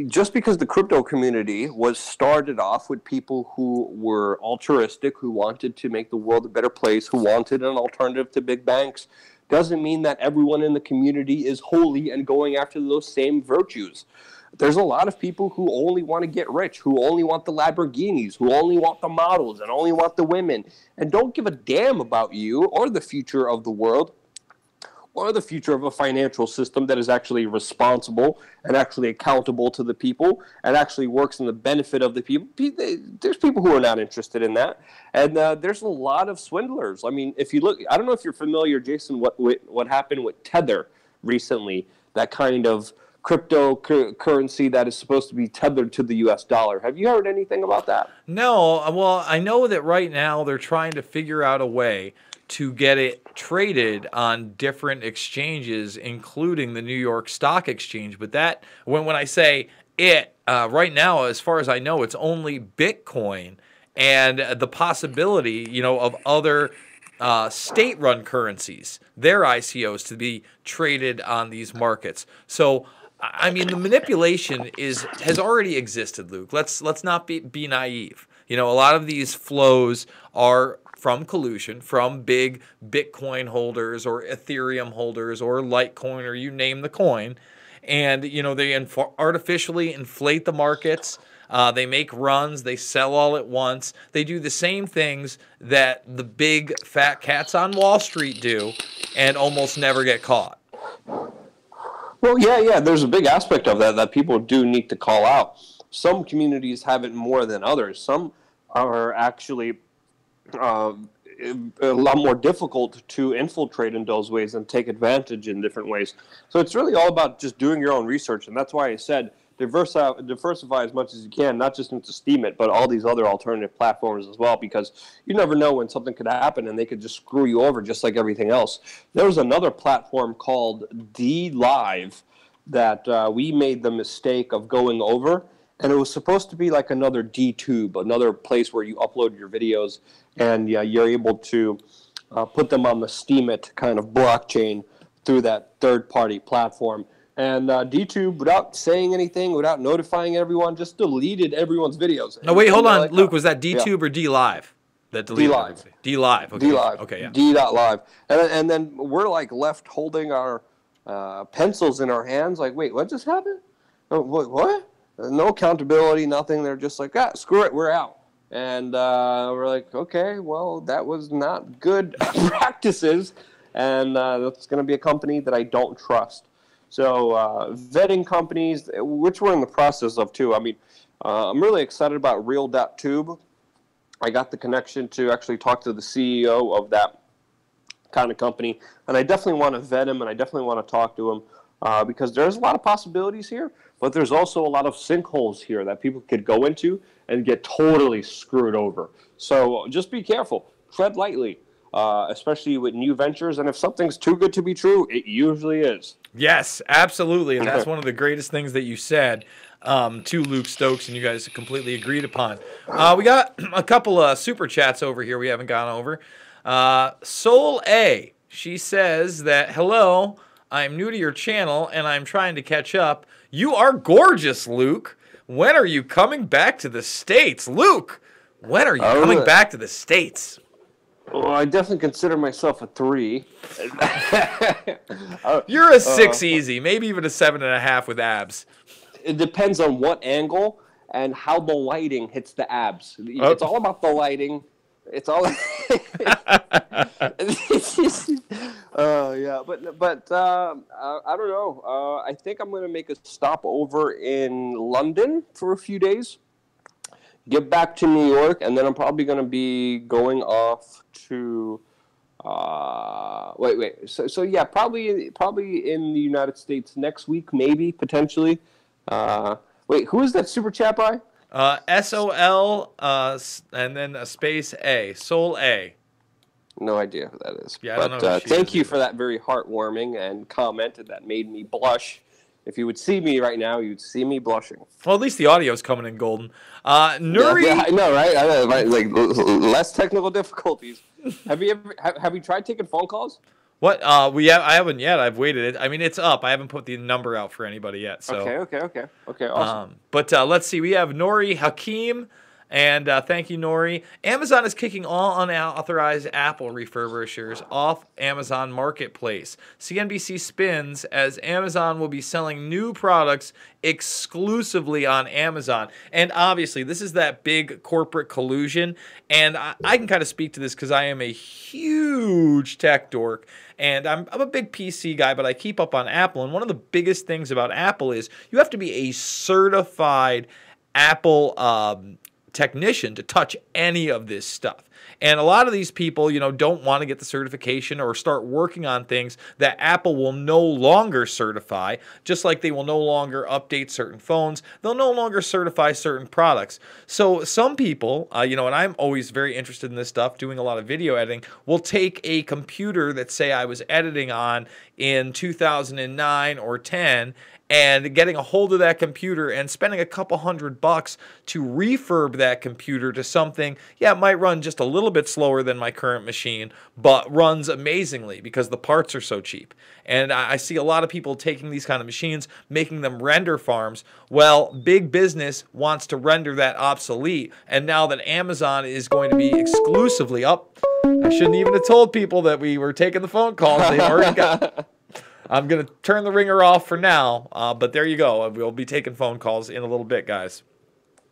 just because the crypto community was started off with people who were altruistic, who wanted to make the world a better place, who wanted an alternative to big banks, doesn't mean that everyone in the community is holy and going after those same virtues. There's a lot of people who only want to get rich, who only want the Lamborghinis, who only want the models and only want the women, and don't give a damn about you or the future of the world, or the future of a financial system that is actually responsible and actually accountable to the people and actually works in the benefit of the people. There's people who are not interested in that. And there's a lot of swindlers. I mean, if you look, I don't know if you're familiar, Jason, what happened with Tether recently, that kind of cryptocurrency that is supposed to be tethered to the U.S. dollar. Have you heard anything about that? No, well, I know that right now they're trying to figure out a way to get it traded on different exchanges, including the New York Stock Exchange. But that, when I say it, right now, as far as I know, it's only Bitcoin and the possibility, you know, of other state-run currencies, their ICOs, to be traded on these markets. So, I mean, the manipulation has already existed, Luke. Let's not be naive. You know, a lot of these flows are from collusion, from big Bitcoin holders or Ethereum holders or Litecoin, or you name the coin. And, you know, they artificially inflate the markets. They make runs. They sell all at once. They do the same things that the big fat cats on Wall Street do and almost never get caught. Well, yeah. There's a big aspect of that people do need to call out. Some communities have it more than others. Some are actually a lot more difficult to infiltrate in those ways and take advantage in different ways. So it's really all about just doing your own research, and that's why I said diversify as much as you can, not just into Steemit, but all these other alternative platforms as well, because you never know when something could happen and they could just screw you over just like everything else. There was another platform called DLive that we made the mistake of going over, and it was supposed to be like another DTube, another place where you upload your videos and you're able to put them on the Steemit kind of blockchain through that third-party platform. And DTube, without saying anything, without notifying everyone, just deleted everyone's videos. No, wait, hold on, like, Luke. Was that DTube or DLive? That deleted DLive. DLive. Okay. DLive. Okay, yeah. D.live. And then we're like left holding our pencils in our hands, like, wait, what just happened? What? No accountability, nothing. They're just like, screw it, we're out. And we're like, okay, well, that was not good practices, and that's going to be a company that I don't trust. So vetting companies, which we're in the process of too. I mean, I'm really excited about Real.tube. I got the connection to actually talk to the CEO of that kind of company, and I definitely want to vet him, and I definitely want to talk to him because there's a lot of possibilities here, but there's also a lot of sinkholes here that people could go into and get totally screwed over. So just be careful. Tread lightly. Especially with new ventures, and if something's too good to be true, it usually is. Yes, absolutely, and that's one of the greatest things that you said to Luke Stokes, and you guys completely agreed upon. We got a couple of super chats over here we haven't gone over. Soul A, she says that, hello, I'm new to your channel, and I'm trying to catch up. You are gorgeous, Luke. When are you coming back to the States? Luke, when are you coming back to the States? Well, I definitely consider myself a 3. You're a 6 easy, maybe even a 7.5 with abs. It depends on what angle and how the lighting hits the abs. It's all about the lighting. It's all. Yeah, but I don't know. I think I'm going to make a stop over in London for a few days. Get back to New York, and then I'm probably going to be going off to So yeah, probably in the United States next week, maybe potentially. Wait, who is that super chat by? SOL and then a space A, Soul A. No idea who that is. Yeah, I don't know but thank you for that very heartwarming and comment that made me blush. If you would see me right now, you'd see me blushing. Well, at least the audio's coming in golden. Nuri, yeah, I know, right? Like less technical difficulties. Have you tried taking phone calls? What? I haven't yet. I've waited. I mean, it's up. I haven't put the number out for anybody yet. So okay. Awesome. But let's see. We have Nori Hakeem. And thank you, Nori. Amazon is kicking all unauthorized Apple refurbishers off Amazon Marketplace. CNBC spins as Amazon will be selling new products exclusively on Amazon. And obviously, this is that big corporate collusion. And I can kind of speak to this because I am a huge tech dork. And I'm a big PC guy, but I keep up on Apple. And one of the biggest things about Apple is you have to be a certified Apple technician to touch any of this stuff. And a lot of these people, don't want to get the certification or start working on things that Apple will no longer certify, just like they will no longer update certain phones. They'll no longer certify certain products. So some people, and I'm always very interested in this stuff, doing a lot of video editing, will take a computer that, say, I was editing on in 2009 or 10, and getting a hold of that computer and spending a couple $100 to refurb that computer to something, it might run just a little bit slower than my current machine, but runs amazingly because the parts are so cheap. And I see a lot of people taking these kind of machines, making them render farms. Well, big business wants to render that obsolete, and now that Amazon is going to be exclusively up, I shouldn't even have told people that we were taking the phone calls. They've already got... I'm going to turn the ringer off for now, but there you go. We'll be taking phone calls in a little bit, guys.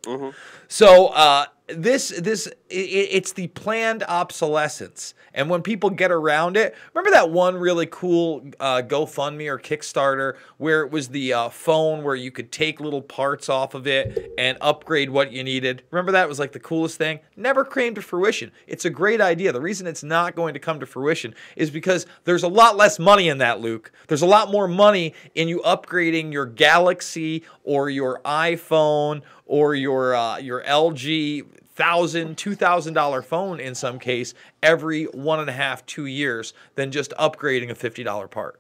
Mm-hmm. So it's the planned obsolescence. And when people get around it, remember that one really cool GoFundMe or Kickstarter where it was the phone where you could take little parts off of it and upgrade what you needed? Remember that? It was like the coolest thing? Never came to fruition. It's a great idea. The reason it's not going to come to fruition is because there's a lot less money in that, Luke. There's a lot more money in you upgrading your Galaxy or your iPhone or your LG $1,000, $2,000 phone in some case every 1.5, 2 years than just upgrading a $50 part.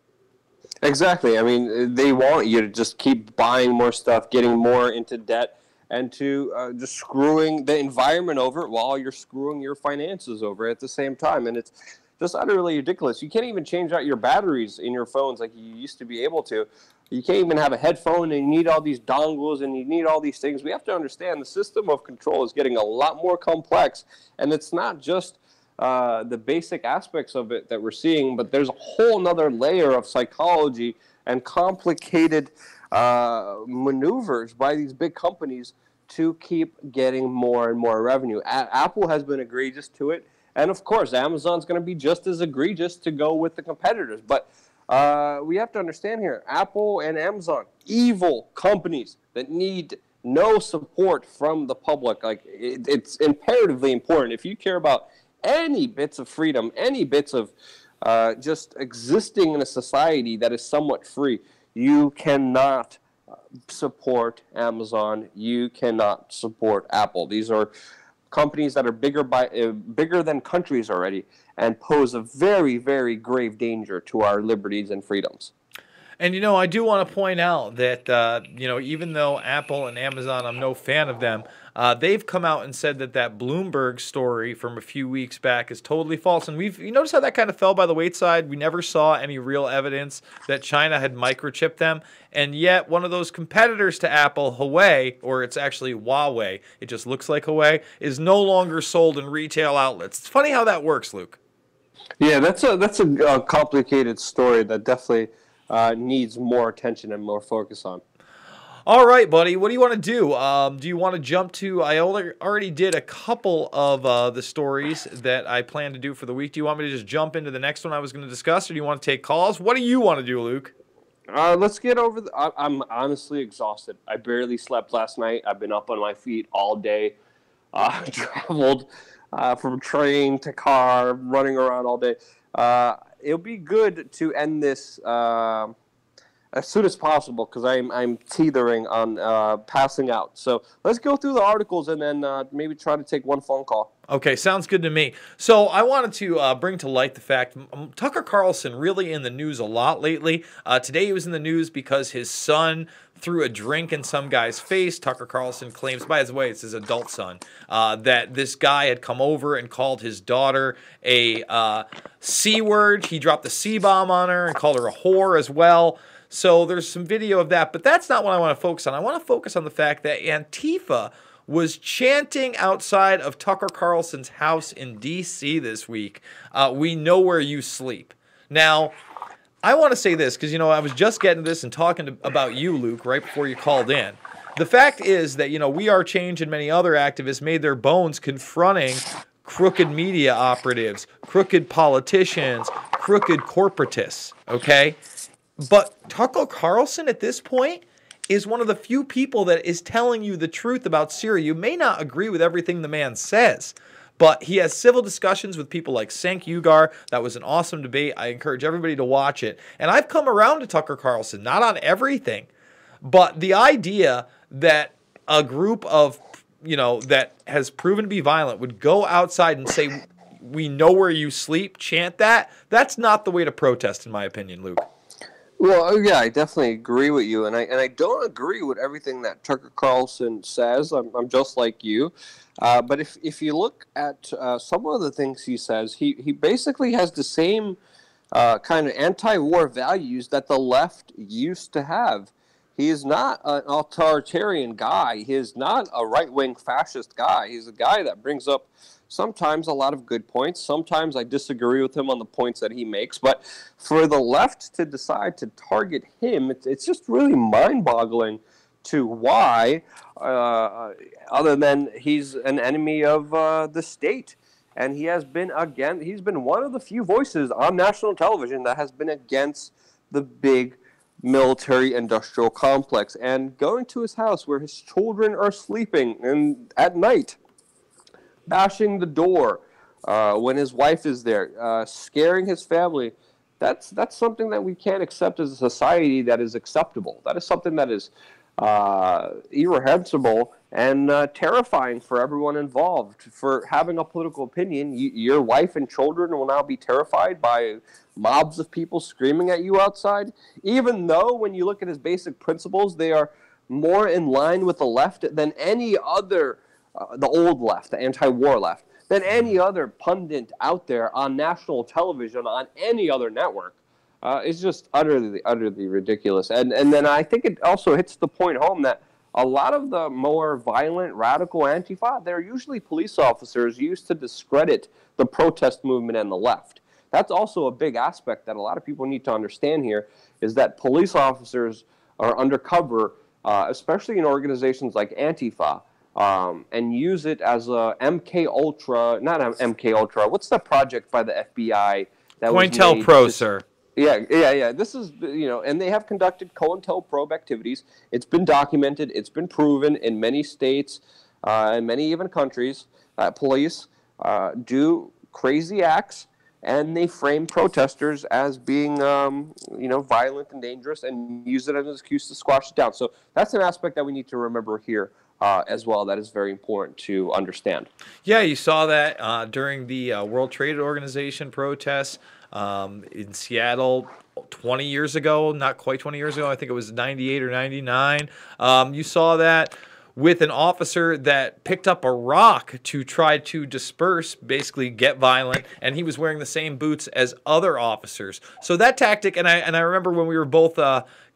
Exactly. I mean, they want you to just keep buying more stuff, getting more into debt, and to just screwing the environment over while you're screwing your finances over at the same time. And it's just utterly ridiculous. You can't even change out your batteries in your phones like you used to be able to. You can't even have a headphone, and you need all these dongles, and you need all these things. We have to understand the system of control is getting a lot more complex, and it's not just the basic aspects of it that we're seeing, but there's a whole nother layer of psychology and complicated maneuvers by these big companies to keep getting more and more revenue. Apple has been egregious to it, and of course, Amazon's going to be just as egregious to go with the competitors, but we have to understand here, Apple and Amazon, evil companies that need no support from the public. Like it's imperatively important. If you care about any bits of freedom, any bits of just existing in a society that is somewhat free, you cannot support Amazon. You cannot support Apple. These are companies that are bigger than countries already, and pose a very, very grave danger to our liberties and freedoms. And, I do want to point out that, even though Apple and Amazon, I'm no fan of them, they've come out and said that Bloomberg story from a few weeks back is totally false. And you notice how that kind of fell by the wayside? We never saw any real evidence that China had microchipped them. And yet one of those competitors to Apple, Huawei, or it's actually Huawei, it just looks like Huawei, is no longer sold in retail outlets. It's funny how that works, Luke. Yeah, that's a complicated story that definitely needs more attention and more focus on. All right, buddy. What do you want to do? Do you want to jump to? I already did a couple of the stories that I plan to do for the week. Do you want me to just jump into the next one I was going to discuss, or do you want to take calls? What do you want to do, Luke? Let's get over I'm honestly exhausted. I barely slept last night. I've been up on my feet all day. Traveled from train to car, running around all day. It'll be good to end this as soon as possible because I'm teetering on passing out. So let's go through the articles and then maybe try to take one phone call. Okay, sounds good to me. So I wanted to bring to light the fact Tucker Carlson really in the news a lot lately. Today he was in the news because his son threw a drink in some guy's face. Tucker Carlson claims, by the way, it's his adult son, that this guy had come over and called his daughter a C word. He dropped the C-bomb on her and called her a whore as well. So there's some video of that, but that's not what I want to focus on. I want to focus on the fact that Antifa was chanting outside of Tucker Carlson's house in D.C. this week, "We know where you sleep." Now, I want to say this because, I was just getting this and talking about you, Luke, right before you called in. The fact is that, WeAreChange and many other activists made their bones confronting crooked media operatives, crooked politicians, crooked corporatists, okay? But Tucker Carlson at this point is one of the few people that is telling you the truth about Syria. You may not agree with everything the man says, But he has civil discussions with people like Cenk Uygur. That was an awesome debate. I encourage everybody to watch it. And I've come around to Tucker Carlson, not on everything, but the idea that a group of, that has proven to be violent would go outside and say, "We know where you sleep," chant that. That's not the way to protest, in my opinion, Luke. Well, yeah, I definitely agree with you, and I don't agree with everything that Tucker Carlson says. I'm just like you, but if you look at some of the things he says, he basically has the same kind of anti-war values that the left used to have. He is not an authoritarian guy. He is not a right-wing fascist guy. He's a guy that brings up sometimes a lot of good points. Sometimes I disagree with him on the points that he makes. But for the left to decide to target him, it's just really mind-boggling to why, other than he's an enemy of the state. And he's been one of the few voices on national television that has been against the big military industrial complex, and going to his house where his children are sleeping and at night, bashing the door when his wife is there, scaring his family. That's something that we can't accept as a society that is acceptable. That is something that is irreprehensible and terrifying for everyone involved. For having a political opinion, your wife and children will now be terrified by mobs of people screaming at you outside, even though when you look at his basic principles, they are more in line with the left than any other, the old left, the anti-war left, than any other pundit out there on national television, on any other network. It's just utterly ridiculous. And then I think it also hits the point home that a lot of the more violent, radical Antifa, they're usually police officers used to discredit the protest movement and the left. That's also a big aspect that a lot of people need to understand here, is that police officers are undercover, especially in organizations like Antifa, and use it as a MK Ultra, not MK Ultra, what's the project by the FBI that was made? COINTELPRO, sir. Yeah. This is, and they have conducted COINTELPRO activities. It's been documented. It's been proven in many states and many even countries that police do crazy acts, and they frame protesters as being, violent and dangerous, and use it as an excuse to squash it down. So that's an aspect that we need to remember here as well. That is very important to understand. Yeah, you saw that during the World Trade Organization protests in Seattle 20 years ago, not quite 20 years ago. I think it was 98 or 99. You saw that with an officer that picked up a rock to try to disperse, basically get violent, and he was wearing the same boots as other officers. So that tactic, and I remember when we were both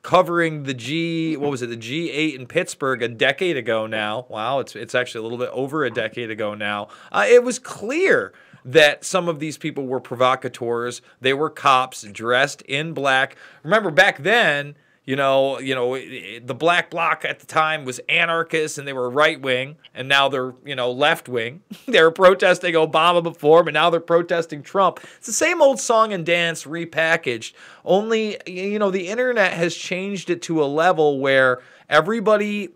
covering the G8 in Pittsburgh a decade ago now. Wow, it's actually a little bit over a decade ago now. It was clear that some of these people were provocateurs. They were cops dressed in black. Remember back then, the black bloc at the time was anarchists and they were right wing, and now they're, left wing. They were protesting Obama before, but now they're protesting Trump. It's the same old song and dance repackaged. Only, the internet has changed it to a level where everybody,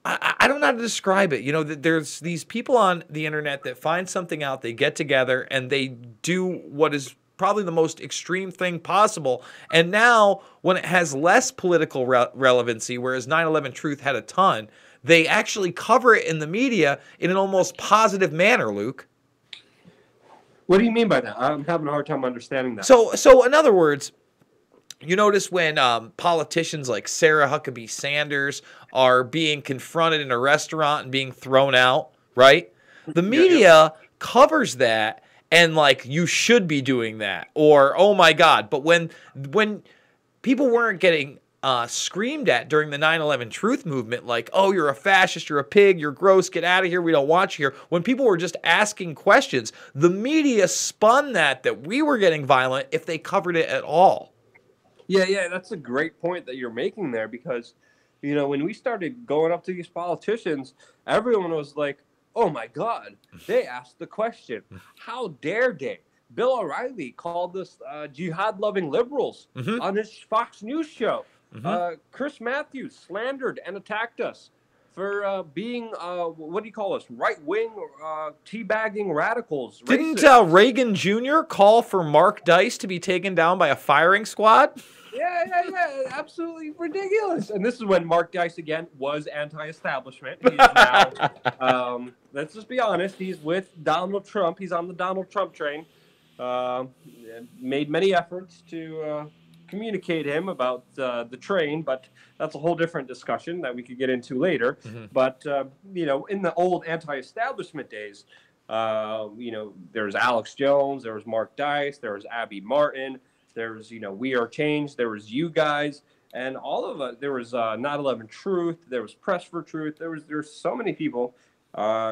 I don't know how to describe it. There's these people on the internet that find something out, they get together, and they do what is probably the most extreme thing possible. And now, when it has less political relevancy, whereas 9/11 Truth had a ton, they actually cover it in the media in an almost positive manner, Luke. What do you mean by that? I'm having a hard time understanding that. So in other words, you notice when politicians like Sarah Huckabee Sanders are being confronted in a restaurant and being thrown out, right? The media covers that, and you should be doing that, or oh my God. But when people weren't getting screamed at during the 9/11 Truth movement, like, oh, you're a fascist, you're a pig, you're gross, get out of here, we don't want you here. When people were just asking questions, the media spun that we were getting violent if they covered it at all. Yeah, that's a great point that you're making there, because, when we started going up to these politicians, everyone was like, oh my God, they asked the question. How dare they? Bill O'Reilly called us jihad-loving liberals on his Fox News show. Chris Matthews slandered and attacked us for being what do you call us? Right-wing teabagging radicals, Didn't racists. Reagan Jr. call for Mark Dice to be taken down by a firing squad? Yeah, absolutely ridiculous. And this is when Mark Dice again was anti-establishment. He's now, let's just be honest, he's with Donald Trump. He's on the Donald Trump train. Made many efforts to communicate him about the train, but that's a whole different discussion that we could get into later. Mm-hmm. But in the old anti-establishment days, there's Alex Jones, there was Mark Dice, there was Abby Martin. There's, WeAreChange. There was you guys, and all of us. There was 9/11 Truth. There was Press for Truth. There's so many people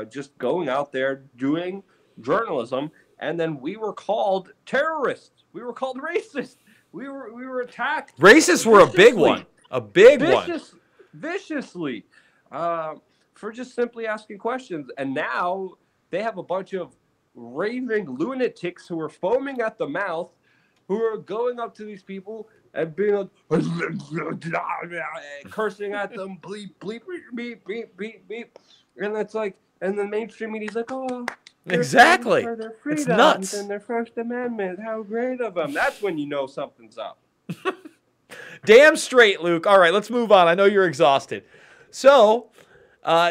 just going out there doing journalism, and then we were called terrorists. We were called racist. We were attacked. Racists were a big one. A big one. Viciously, for just simply asking questions, and now they have a bunch of raving lunatics who are foaming at the mouth, who are going up to these people and being like, cursing at them, bleep, bleep, beep, beep, beep, beep. And it's like, and the mainstream media's like, oh, exactly. for their freedoms it's nuts. and their First Amendment. How great of them. That's when you know something's up. Damn straight, Luke. All right, let's move on. I know you're exhausted. So,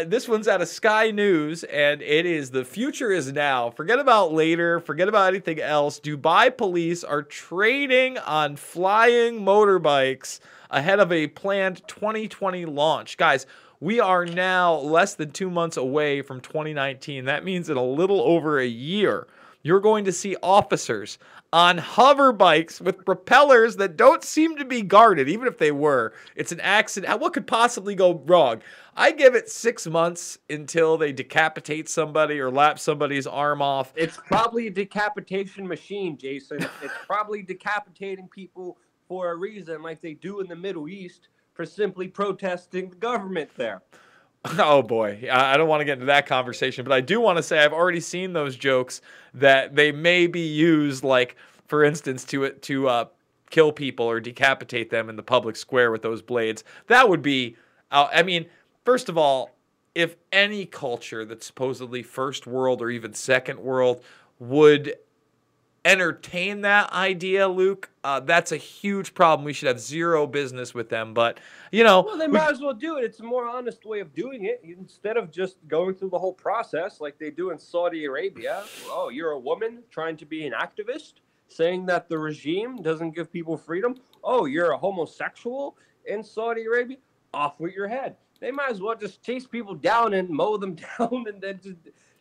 this one's out of Sky News, and it is the future is now. Forget about later. Forget about anything else. Dubai police are trading on flying motorbikes ahead of a planned 2020 launch. Guys, we are now less than 2 months away from 2019. That means in a little over a year, you're going to see officers on hover bikes with propellers that don't seem to be guarded. Even if they were, it's an accident. What could possibly go wrong? I give it 6 months until they decapitate somebody or lap somebody's arm off. It's probably a decapitation machine, Jason. It's probably decapitating people for a reason, like they do in the Middle East, for simply protesting the government there. Oh boy, I don't want to get into that conversation, but I do want to say I've already seen those jokes that they may be used, like for instance, to kill people or decapitate them in the public square with those blades. That would be, I mean, first of all, if any culture that's supposedly first world or even second world would entertain that idea, Luke, that's a huge problem. We should have zero business with them. But, well, they might as well do it. It's a more honest way of doing it. Instead of just going through the whole process like they do in Saudi Arabia. Oh, you're a woman trying to be an activist, saying that the regime doesn't give people freedom. Oh, you're a homosexual in Saudi Arabia. Off with your head. They might as well just chase people down and mow them down and then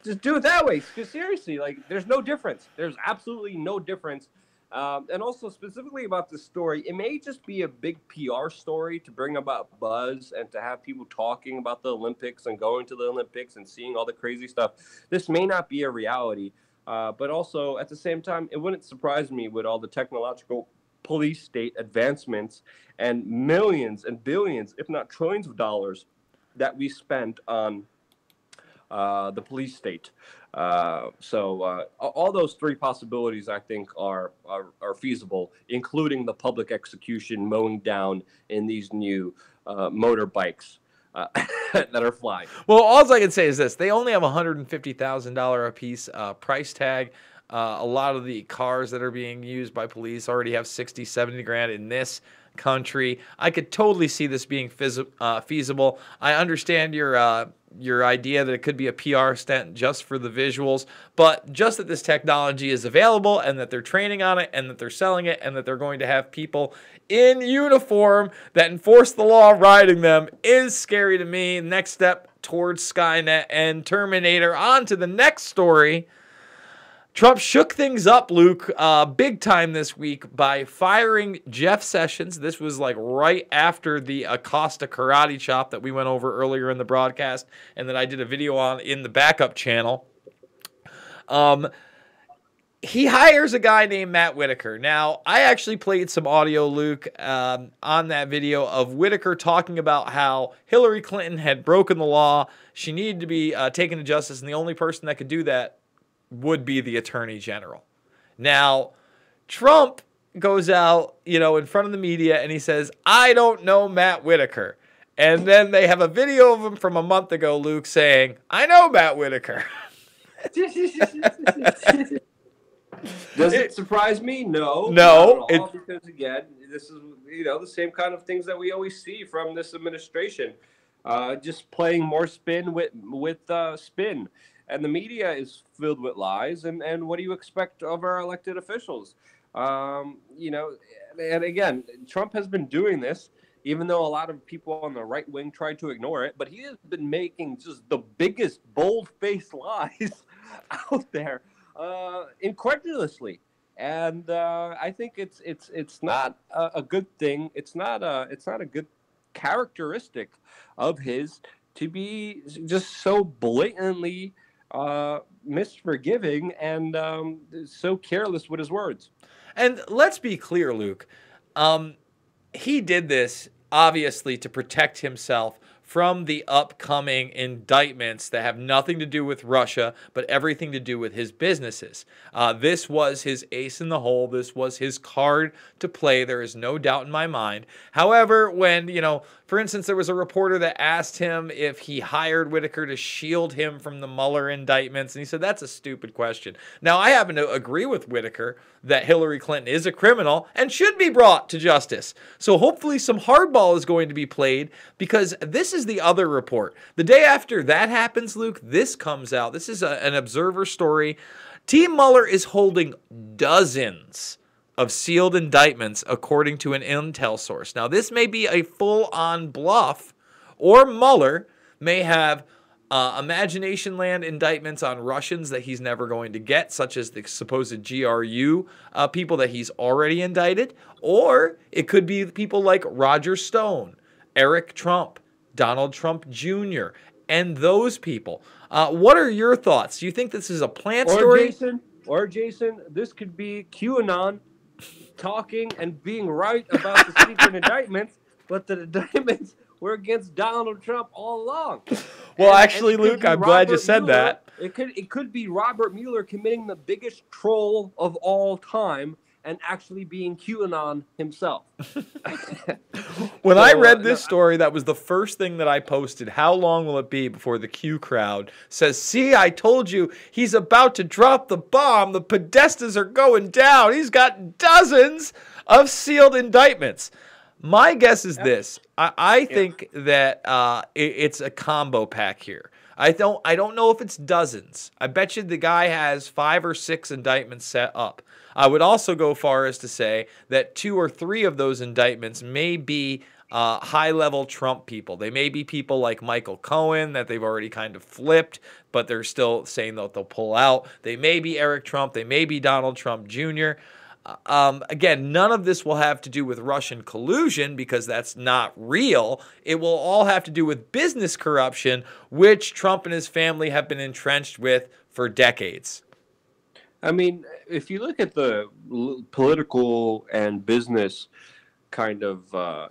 just do it that way. Because seriously, like, there's no difference. There's absolutely no difference. And also specifically about this story, it may just be a big PR story to bring about buzz and to have people talking about the Olympics and going to the Olympics and seeing all the crazy stuff. This may not be a reality. But also, at the same time, it wouldn't surprise me with all the technological police state advancements and millions and billions, if not trillions of dollars that we spent on the police state. So all those three possibilities, I think, are feasible, including the public execution mowing down in these new motorbikes that are flying. Well, all I can say is this. They only have $150,000 a piece price tag. A lot of the cars that are being used by police already have 60, 70 grand in this country. I could totally see this being feasible. I understand your idea that it could be a PR stunt just for the visuals, but just that this technology is available and that they're training on it and that they're selling it and that they're going to have people in uniform that enforce the law riding them is scary to me. Next step towards Skynet and Terminator. On to the next story. Trump shook things up, Luke, big time this week by firing Jeff Sessions. This was like right after the Acosta karate chop that we went over earlier in the broadcast and that I did a video on in the backup channel. He hires a guy named Matt Whitaker. Now, I actually played some audio, Luke, on that video of Whitaker talking about how Hillary Clinton had broken the law. She needed to be taken to justice, and the only person that could do that would be the Attorney General. Now, Trump goes out, in front of the media and he says, I don't know Matt Whitaker. And then they have a video of him from a month ago, Luke, saying, I know Matt Whitaker. Does it surprise me? No, No, not at all. Because again, this is the same kind of things that we always see from this administration, just playing more spin with spin, and the media is filled with lies. And what do you expect of our elected officials? And again, Trump has been doing this. Even though a lot of people on the right wing tried to ignore it, but he has been making just the biggest bold-faced lies out there, incredulously, and I think it's not a good thing. It's not a good characteristic of his to be just so blatantly misforgiving and so careless with his words. And let's be clear, Luke. He did this obviously to protect himself from the upcoming indictments that have nothing to do with Russia, but everything to do with his businesses. This was his ace in the hole. This was his card to play. There is no doubt in my mind. However, when, for instance, there was a reporter that asked him if he hired Whitaker to shield him from the Mueller indictments, and he said, that's a stupid question. Now, I happen to agree with Whitaker that Hillary Clinton is a criminal and should be brought to justice. So hopefully some hardball is going to be played, because this is the other report. The day after that happens, Luke, this comes out. This is an Observer story. Team Mueller is holding dozens of sealed indictments, according to an intel source. Now, this may be a full-on bluff, or Mueller may have imagination land indictments on Russians that he's never going to get, such as the supposed GRU people that he's already indicted, or it could be people like Roger Stone, Eric Trump, Donald Trump Jr., and those people. What are your thoughts? Do you think this is a plant story? Jason, this could be QAnon talking and being right about the secret indictments, but the indictments were against Donald Trump all along. Well, actually, Luke, I'm glad you said that. It could be Robert Mueller committing the biggest troll of all time and actually being QAnon himself. When I read this story, that was the first thing that I posted. How long will it be before the Q crowd says, see, I told you, he's about to drop the bomb. The Podestas are going down. He's got dozens of sealed indictments. My guess is this. I think that it's a combo pack here. I don't know if it's dozens. I bet you the guy has 5 or 6 indictments set up. I would also go far as to say that 2 or 3 of those indictments may be high-level Trump people. They may be people like Michael Cohen that they've already kind of flipped, but they're still saying that they'll pull out. They may be Eric Trump. They may be Donald Trump Jr. Again, none of this will have to do with Russian collusion, because that's not real. It will all have to do with business corruption, which Trump and his family have been entrenched with for decades. I mean, if you look at the political and business kind of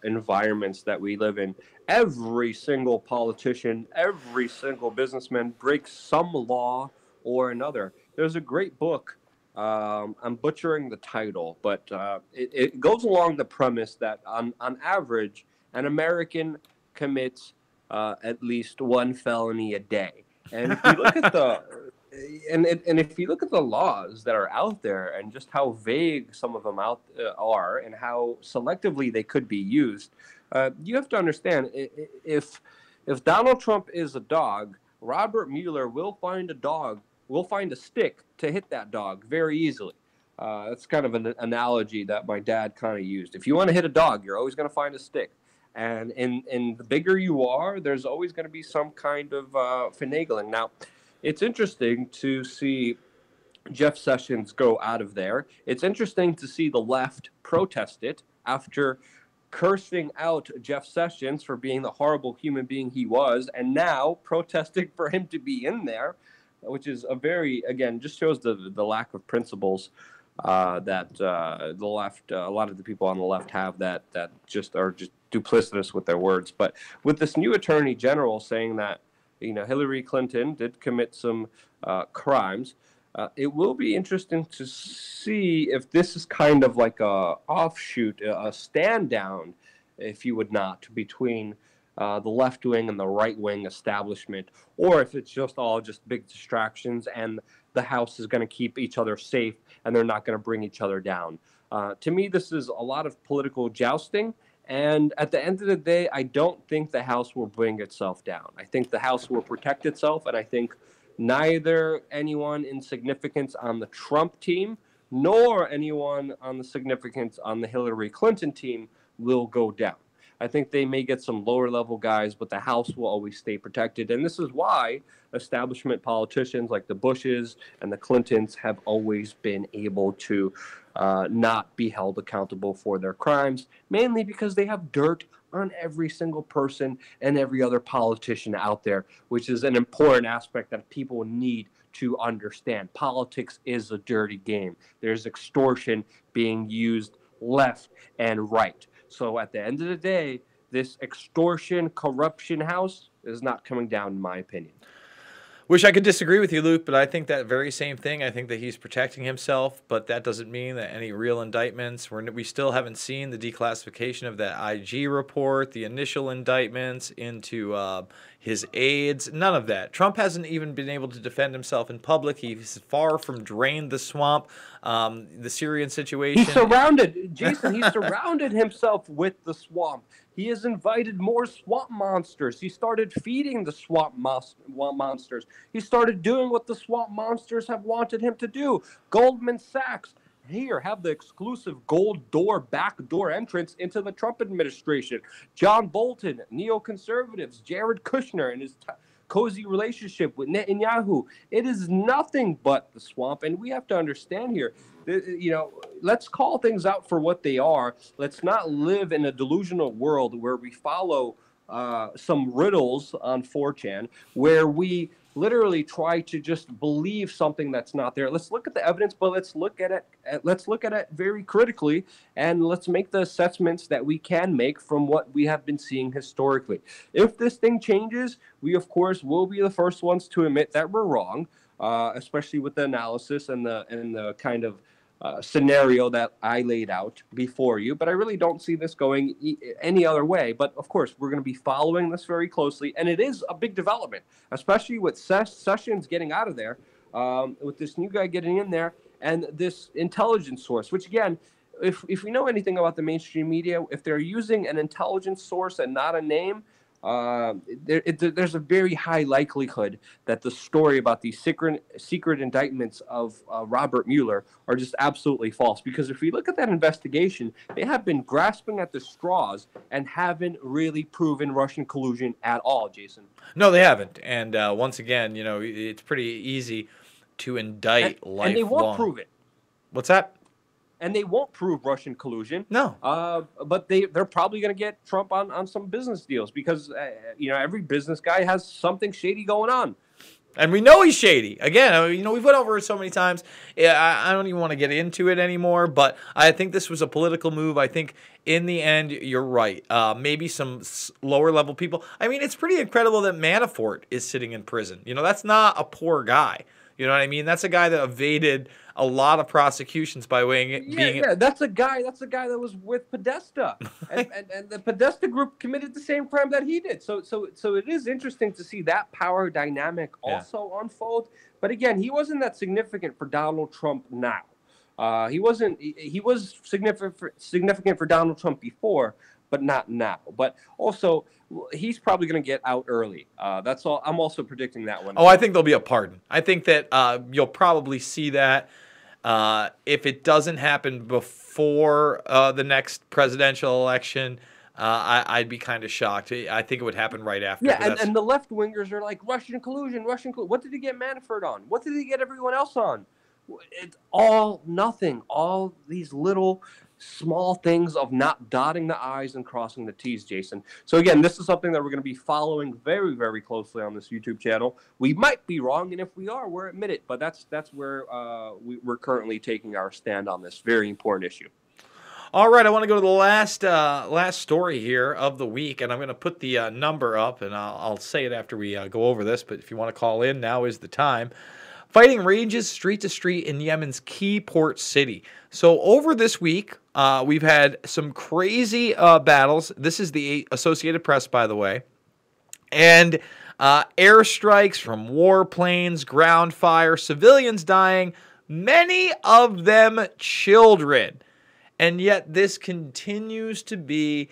environments that we live in, every single politician, every single businessman breaks some law or another. There's a great book. I'm butchering the title, but it goes along the premise that on average, an American commits at least 1 felony a day. And if you look at if you look at the laws that are out there and just how vague some of them are and how selectively they could be used, you have to understand, if Donald Trump is a dog, Robert Mueller will find a stick to hit that dog very easily. That's kind of an analogy that my dad kind of used. If you want to hit a dog, you're always going to find a stick. And the bigger you are, there's always going to be some kind of finagling. Now, it's interesting to see Jeff Sessions go out of there. It's interesting to see the left protest it after cursing out Jeff Sessions for being the horrible human being he was, and now protesting for him to be in there, which is just shows the lack of principles that the left, a lot of the people on the left have that just are just duplicitous with their words. But with this new attorney general saying that, Hillary Clinton did commit some crimes, it will be interesting to see if this is kind of like a offshoot, a stand down, if you would not, between the left wing and the right wing establishment, or if it's just big distractions and the House is going to keep each other safe and they're not going to bring each other down. To me, this is a lot of political jousting. And at the end of the day, I don't think the House will bring itself down. I think the House will protect itself, and I think neither anyone in significance on the Trump team nor anyone on the significance on the Hillary Clinton team will go down. I think they may get some lower level guys, but the House will always stay protected. And this is why establishment politicians like the Bushes and the Clintons have always been able to not be held accountable for their crimes, mainly because they have dirt on every single person and every other politician out there, which is an important aspect that people need to understand. Politics is a dirty game. There's extortion being used left and right. So at the end of the day, this extortion, corruption house is not coming down, in my opinion. Wish I could disagree with you, Luke, but I think that very same thing. I think that he's protecting himself, but that doesn't mean that any real indictments. We still haven't seen the declassification of that IG report, the initial indictments into his aides, none of that. Trump hasn't even been able to defend himself in public. He's far from drained the swamp. The Syrian situation. He's surrounded, Jason, he surrounded himself with the swamp. He has invited more swamp monsters. He started feeding the swamp monsters. He started doing what the swamp monsters have wanted him to do. Goldman Sachs, here, have the exclusive back door entrance into the Trump administration. John Bolton, neoconservatives, Jared Kushner and his cozy relationship with Netanyahu. It is nothing but the swamp, and we have to understand here, let's call things out for what they are. Let's not live in a delusional world where we follow some riddles on 4chan, where we literally try to just believe something that's not there. Let's look at the evidence, but let's look at it very critically, and let's make the assessments that we can make from what we have been seeing historically. If this thing changes, we of course will be the first ones to admit that we're wrong, especially with the analysis and the kind of scenario that I laid out before you, but I really don't see this going any other way. But of course, we're going to be following this very closely, and it is a big development, especially with Sessions getting out of there, with this new guy getting in there, and this intelligence source, which again, if we know anything about the mainstream media, if they're using an intelligence source and not a name, there's a very high likelihood that the story about these secret indictments of Robert Mueller are just absolutely false. Because if we look at that investigation, they have been grasping at the straws and haven't really proven Russian collusion at all, Jason. No, they haven't. And once again, it's pretty easy to indict lifelong. And they won't prove it. What's that? And they won't prove Russian collusion. No. But they're probably going to get Trump on some business deals because, every business guy has something shady going on. And we know he's shady. Again, we've went over it so many times. I don't even want to get into it anymore, but I think this was a political move. I think in the end, you're right. Maybe some lower level people. I mean, it's pretty incredible that Manafort is sitting in prison. That's not a poor guy. You know what I mean? That's a guy that evaded a lot of prosecutions by being. Yeah. That's a guy that was with Podesta, and the Podesta group committed the same crime that he did. So it is interesting to see that power dynamic also unfold. But again, he wasn't that significant for Donald Trump now. He wasn't. He was significant for Donald Trump before, but not now. But also, he's probably going to get out early. That's all. I'm also predicting that one. Oh, I think there'll be a pardon. I think that you'll probably see that. If it doesn't happen before the next presidential election, I'd be kind of shocked. I think it would happen right after. Yeah, and the left-wingers are like, Russian collusion. What did he get Manafort on? What did he get everyone else on? It's all nothing. All these little small things of not dotting the I's and crossing the T's, Jason. So again, this is something that we're going to be following very, very closely on this YouTube channel. We might be wrong, and if we are, we're admit it. But that's where we're currently taking our stand on this very important issue. All right, I want to go to the last story here of the week, and I'm going to put the number up, and I'll say it after we go over this. But if you want to call in, now is the time. Fighting rages street to street in Yemen's key port city. So over this week, we've had some crazy battles. This is the Associated Press, by the way. And airstrikes from warplanes, ground fire, civilians dying, many of them children. And yet this continues to be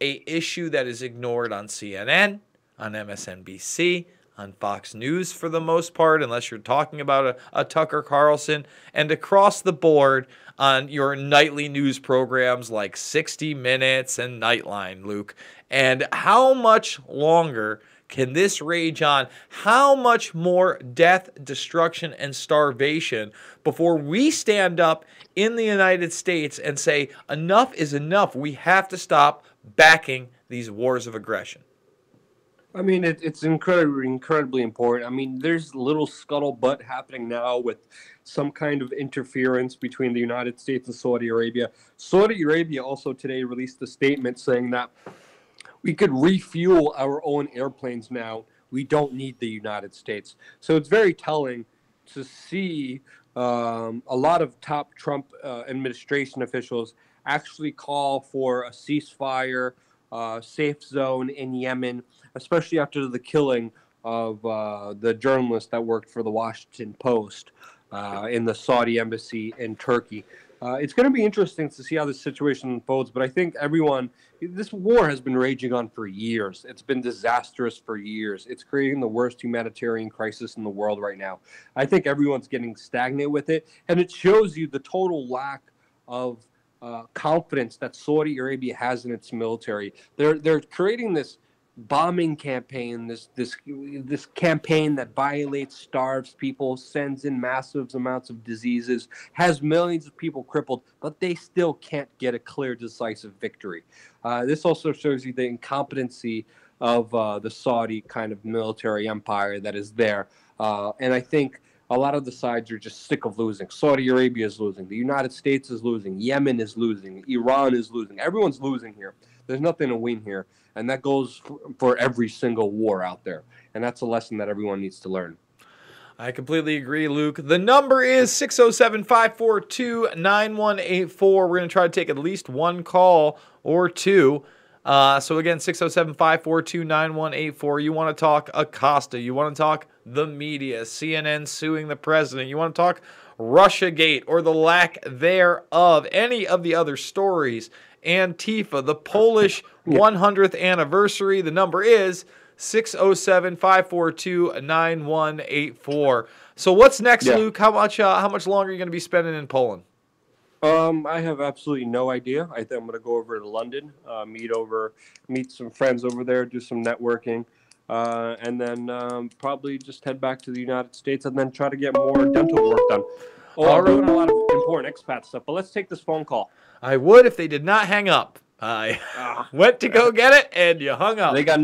an issue that is ignored on CNN, on MSNBC, on Fox News for the most part, unless you're talking about a Tucker Carlson, and across the board on your nightly news programs like 60 Minutes and Nightline, Luke. And how much longer can this rage on? How much more death, destruction, and starvation before we stand up in the United States and say, enough is enough. We have to stop backing these wars of aggression. I mean, it's incredibly important. I mean, there's little scuttlebutt happening now with some kind of interference between the United States and Saudi Arabia. Saudi Arabia also today released a statement saying that we could refuel our own airplanes now. We don't need the United States. So it's very telling to see a lot of top Trump administration officials actually call for a ceasefire, safe zone in Yemen, especially after the killing of the journalist that worked for the Washington Post in the Saudi embassy in Turkey. It's going to be interesting to see how this situation unfolds, but I think this war has been raging on for years. It's been disastrous for years. It's creating the worst humanitarian crisis in the world right now. I think everyone's getting stagnant with it, and it shows you the total lack of confidence that Saudi Arabia has in its military. They're creating this bombing campaign, this campaign that violates, starves people, sends in massive amounts of diseases, has millions of people crippled, but they still can't get a clear, decisive victory. This also shows you the incompetency of the Saudi kind of military empire that is there. And I think a lot of the sides are just sick of losing. Saudi Arabia is losing. The United States is losing. Yemen is losing. Iran is losing. Everyone's losing here. There's nothing to win here. And that goes for every single war out there. And that's a lesson that everyone needs to learn. I completely agree, Luke. The number is 607-542-9184. We're going to try to take at least one call or two. So again, 607-542-9184. You want to talk Acosta. You want to talk the media, CNN suing the president. You want to talk Russiagate or the lack thereof, any of the other stories. Antifa, the Polish 100th anniversary. The number is 607-542-9184. So what's next, Luke? How much longer are you going to be spending in Poland? I have absolutely no idea. I think I'm going to go over to London, meet some friends over there, do some networking, and then probably just head back to the United States and then try to get more dental work done. I'm doing a lot of important expat stuff, but let's take this phone call. I would if they did not hang up. I went to go get it, and you hung up. They got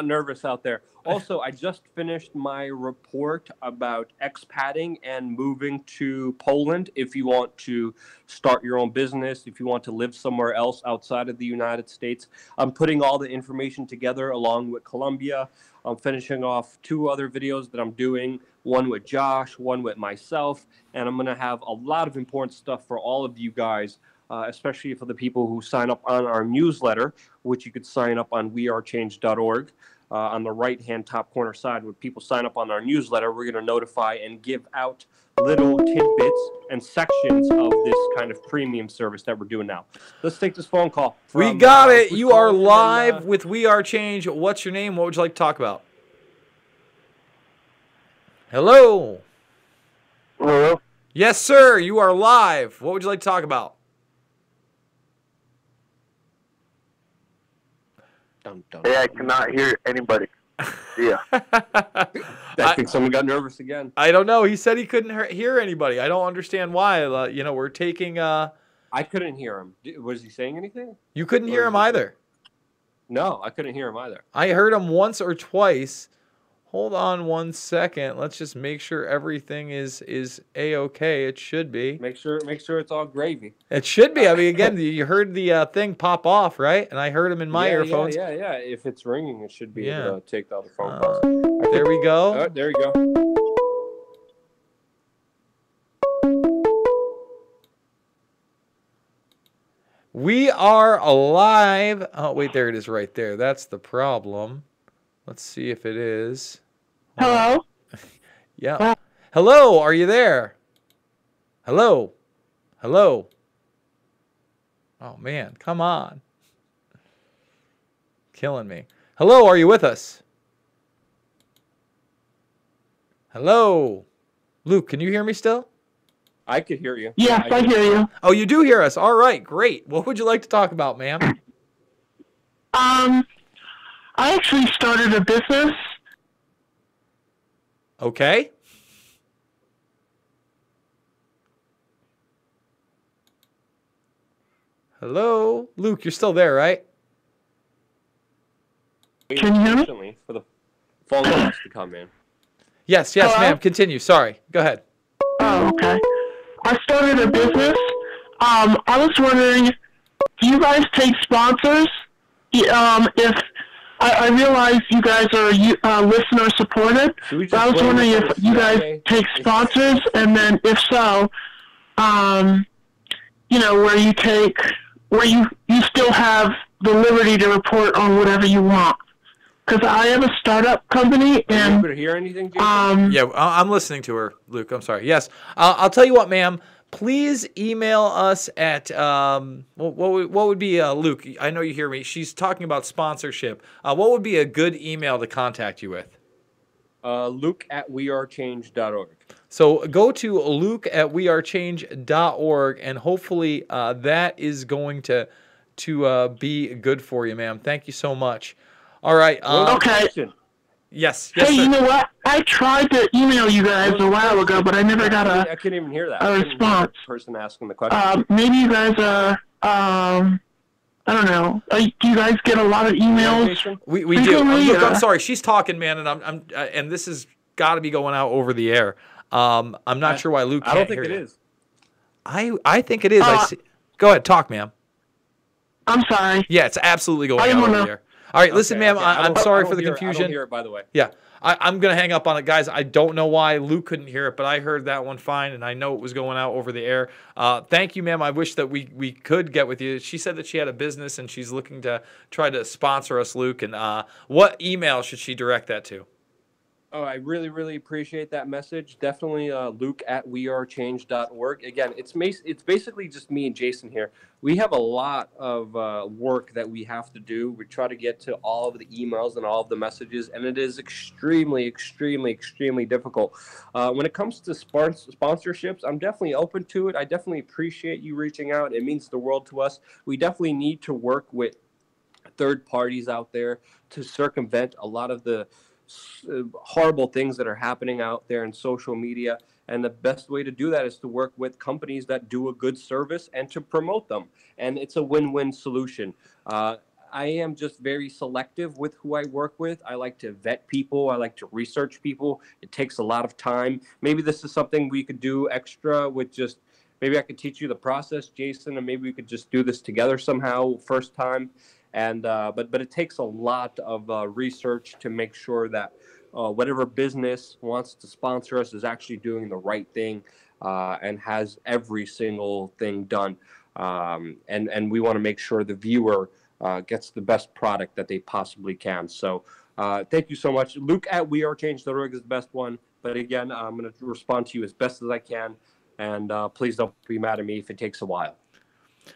nervous out there. Also, I just finished my report about expatting and moving to Poland. If you want to start your own business, if you want to live somewhere else outside of the United States, I'm putting all the information together along with Colombia. I'm finishing off 2 other videos that I'm doing, one with Josh, one with myself, and I'm going to have a lot of important stuff for all of you guys, especially for the people who sign up on our newsletter, which you could sign up on wearechange.org. On the right-hand top corner side, when people sign up on our newsletter, we're going to notify and give out little tidbits and sections of this kind of premium service that we're doing now. Let's take this phone call. We got it. You are live with WeAreChange. What's your name? What would you like to talk about? Hello. Hello. Yes, sir. You are live. What would you like to talk about? Hey, I cannot hear anybody. Yeah. I think someone got nervous again. I don't know. He said he couldn't hear anybody. I don't understand why. We're taking... I couldn't hear him. Was he saying anything? You couldn't hear him either. No, I couldn't hear him either. I heard him once or twice. Hold on one second. Let's just make sure everything is A-okay. It should be. Make sure it's all gravy. It should be. I mean, again, you heard the thing pop off, right? And I heard him in my earphones. Yeah. If it's ringing, it should be able to take all the phone calls. There we go. There you go. We are alive. Oh, wait, there it is right there. That's the problem. Let's see if it is. Hello? Yeah. Hello, are you there? Hello? Hello? Oh, man, come on. Killing me. Hello, are you with us? Hello? Luke, can you hear me still? I could hear you. Yes, I hear you. Oh, you do hear us. All right, great. What would you like to talk about, ma'am? I actually started a business. Okay. Hello? Luke, you're still there, right? Can you hear me? Patiently for the phone calls to come in. Yes, Hello? ma'am. Continue. Sorry. Go ahead. Oh, okay. I started a business. I was wondering, do you guys take sponsors? If I realize you guys are listener supported, Should we but I just was blame wondering this if on you guys CIA? take sponsors, and then if so, where you still have the liberty to report on whatever you want. Because I have a startup company, Are you and able to hear anything, Jason? Yeah, I'm listening to her, Luke. I'm sorry. Yes. I'll tell you what, ma'am. Please email us at what would be Luke? I know you hear me. She's talking about sponsorship. What would be a good email to contact you with? Luke at WeAreChange.org. So go to luke@wearechange.org, and hopefully that is going to be good for you, ma'am. Thank you so much. All right. Okay. Question. Yes. hey, sir. you know what? I tried to email you guys a while ago, but I never got I couldn't even hear that. a I couldn't hear response. the person asking the question. Maybe you guys are, I don't know. Do you guys get a lot of emails? Jason? We do. Frequently, Look, I'm sorry. She's talking, man, and and this has got to be going out over the air. I'm not sure why Luke can't I don't think hear it you. is. I think it is. I see. Go ahead, talk, ma'am. I'm sorry. Yeah, it's absolutely going I out didn't over wanna- the air. All right, listen, ma'am. Okay. I'm I sorry don't for the hear it. confusion. I don't hear it, by the way. Yeah, I'm going to hang up on it, guys. I don't know why Luke couldn't hear it, but I heard that one fine, and I know it was going out over the air. Thank you, ma'am. I wish that we could get with you. She said that she had a business, and she's looking to try to sponsor us, Luke. And what email should she direct that to? Oh, I really, really appreciate that message. Definitely Luke at WeAreChange.org. Again, it's basically just me and Jason here. We have a lot of work that we have to do. We try to get to all of the emails and all of the messages, and it is extremely, extremely, extremely difficult. When it comes to sponsorships, I'm definitely open to it. I definitely appreciate you reaching out. It means the world to us. We definitely need to work with third parties out there to circumvent a lot of the horrible things that are happening out there in social media, and the best way to do that is to work with companies that do a good service and to promote them, and it's a win-win solution. I am just very selective with who I work with. I like to vet people. I like to research people. It takes a lot of time. Maybe this is something we could do extra with just maybe I could teach you the process, Jason, and maybe we could just do this together somehow first time. And but it takes a lot of research to make sure that whatever business wants to sponsor us is actually doing the right thing and has every single thing done. And we want to make sure the viewer gets the best product that they possibly can. So thank you so much. Luke at WeAreChange.org is the best one. But again, I'm going to respond to you as best as I can. And please don't be mad at me if it takes a while.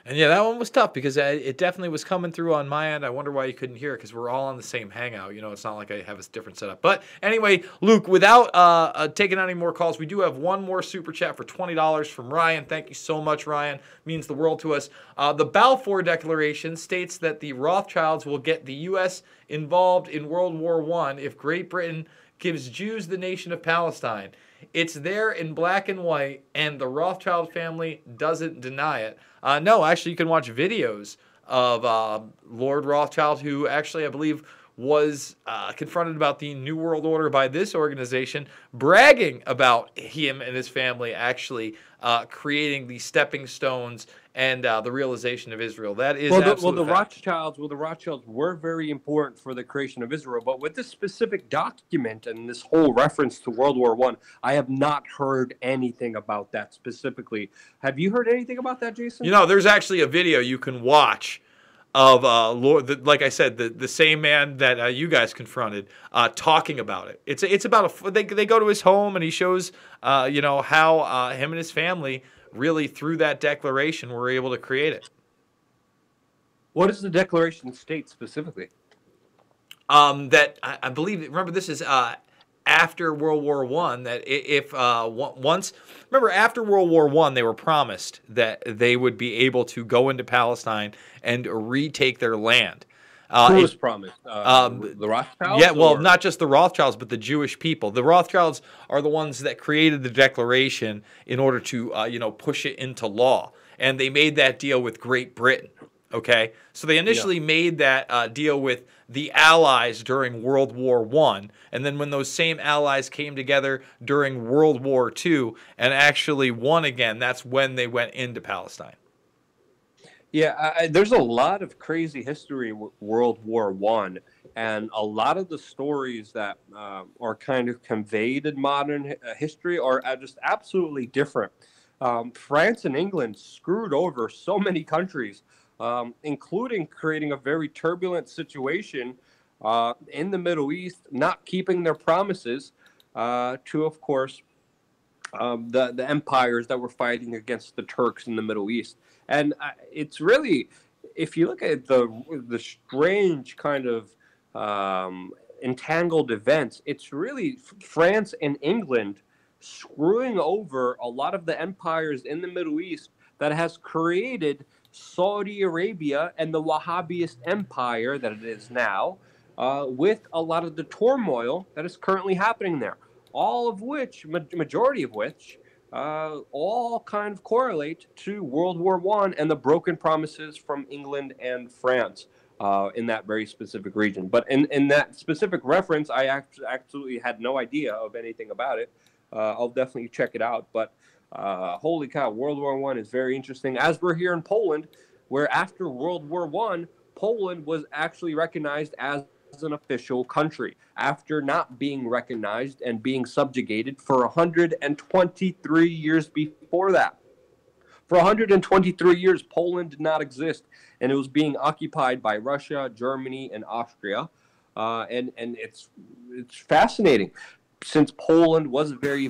And yeah, that one was tough because it definitely was coming through on my end. I wonder why you couldn't hear it because we're all on the same hangout. You know, it's not like I have a different setup. But anyway, Luke, without taking any more calls, we do have one more super chat for $20 from Ryan. Thank you so much, Ryan. Means the world to us. The Balfour Declaration states that the Rothschilds will get the U.S. involved in World War I if Great Britain gives Jews the nation of Palestine. It's there in black and white, and the Rothschild family doesn't deny it. No, actually, you can watch videos of Lord Rothschild, who actually, I believe, was confronted about the New World Order by this organization, bragging about him and his family actually creating the stepping stones and the realization of Israel. That is absolute fact. The Rothschilds were very important for the creation of Israel, but with this specific document and this whole reference to World War I have not heard anything about that specifically. Have you heard anything about that, Jason? There's actually a video you can watch of like I said, the same man that you guys confronted, talking about it. It's about they go to his home and he shows how him and his family really through that declaration were able to create it. What does the declaration state specifically? That I believe. Remember, this is after World War I. That if once, remember, after World War I, they were promised that they would be able to go into Palestine and retake their land. Who was promised? The Rothschilds? Yeah, well, not just the Rothschilds, but the Jewish people. The Rothschilds are the ones that created the declaration in order to, push it into law. And they made that deal with Great Britain, okay? So they initially made that deal with the Allies during World War I. And then when those same Allies came together during World War II and actually won again, that's when they went into Palestine. Yeah, there's a lot of crazy history with World War I, and a lot of the stories that are kind of conveyed in modern history are just absolutely different. France and England screwed over so many countries, including creating a very turbulent situation in the Middle East, not keeping their promises to, of course, the empires that were fighting against the Turks in the Middle East. And it's really, if you look at the strange kind of entangled events, it's really France and England screwing over a lot of the empires in the Middle East that has created Saudi Arabia and the Wahhabist empire that it is now, with a lot of the turmoil that is currently happening there. All of which, majority of which, all kind of correlate to World War I and the broken promises from England and France in that very specific region. But in that specific reference, I absolutely had no idea of anything about it. I'll definitely check it out. But holy cow, World War I is very interesting. As we're here in Poland, where after World War I, Poland was actually recognized as an official country after not being recognized and being subjugated for 123 years before that. For 123 years, Poland did not exist, and it was being occupied by Russia, Germany, and Austria. And it's fascinating, since Poland was a very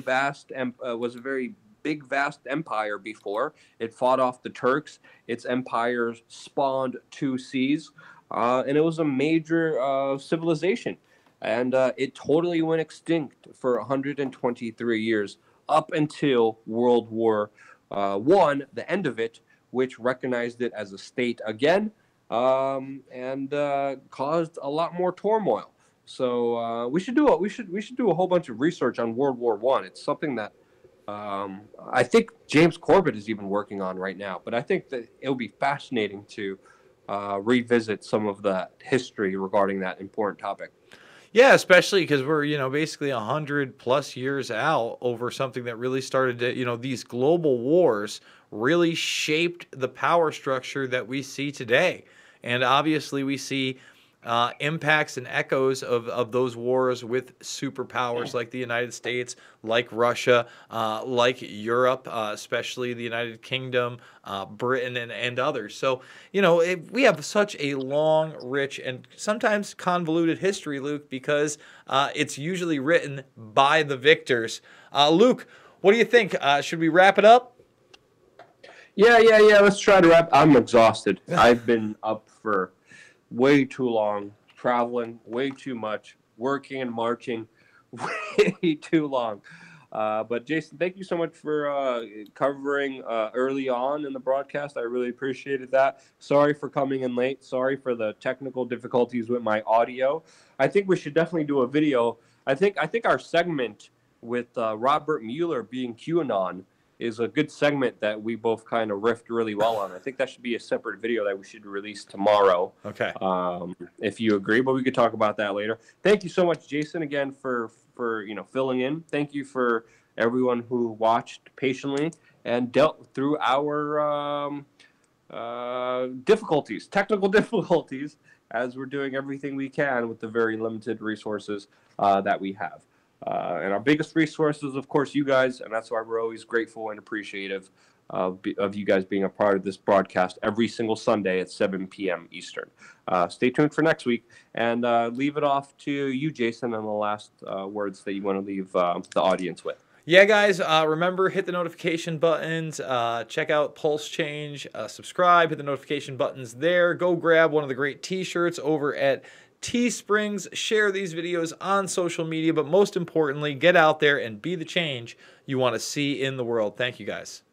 big, vast empire before. It fought off the Turks. Its empire spawned two seas. And it was a major civilization. And it totally went extinct for 123 years, up until World War I, the end of it, which recognized it as a state again, and caused a lot more turmoil. So we should do a whole bunch of research on World War I. It's something that I think James Corbett is even working on right now. But I think that it'll be fascinating to revisit some of the history regarding that important topic. Yeah, especially because we're, basically 100+ years out over something that really started to, these global wars really shaped the power structure that we see today. And obviously we see impacts and echoes of those wars with superpowers like the United States, like Russia, like Europe, especially the United Kingdom, Britain, and others. So, we have such a long, rich, and sometimes convoluted history, Luke, because it's usually written by the victors. Luke, what do you think? Should we wrap it up? Yeah. Let's try to wrap. I'm exhausted. I've been up for way too long, traveling way too much, working and marching way too long. But Jason, thank you so much for covering early on in the broadcast. I really appreciated that. Sorry for coming in late. Sorry for the technical difficulties with my audio. I think we should definitely do a video. I think our segment with Robert Mueller being QAnon is a good segment that we both kind of riffed really well on. I think that should be a separate video that we should release tomorrow. Okay. If you agree, but we could talk about that later. Thank you so much, Jason, again for filling in. Thank you for everyone who watched patiently and dealt through our technical difficulties, as we're doing everything we can with the very limited resources that we have. And our biggest resource is, of course, you guys, and that's why we're always grateful and appreciative of you guys being a part of this broadcast every single Sunday at 7 p.m. Eastern. Stay tuned for next week, and leave it off to you, Jason, and the last words that you want to leave the audience with. Yeah, guys, remember, hit the notification buttons, check out Pulse Change, subscribe, hit the notification buttons there. Go grab one of the great t-shirts over at Teesprings. Share these videos on social media, but most importantly, get out there and be the change you want to see in the world. Thank you, guys.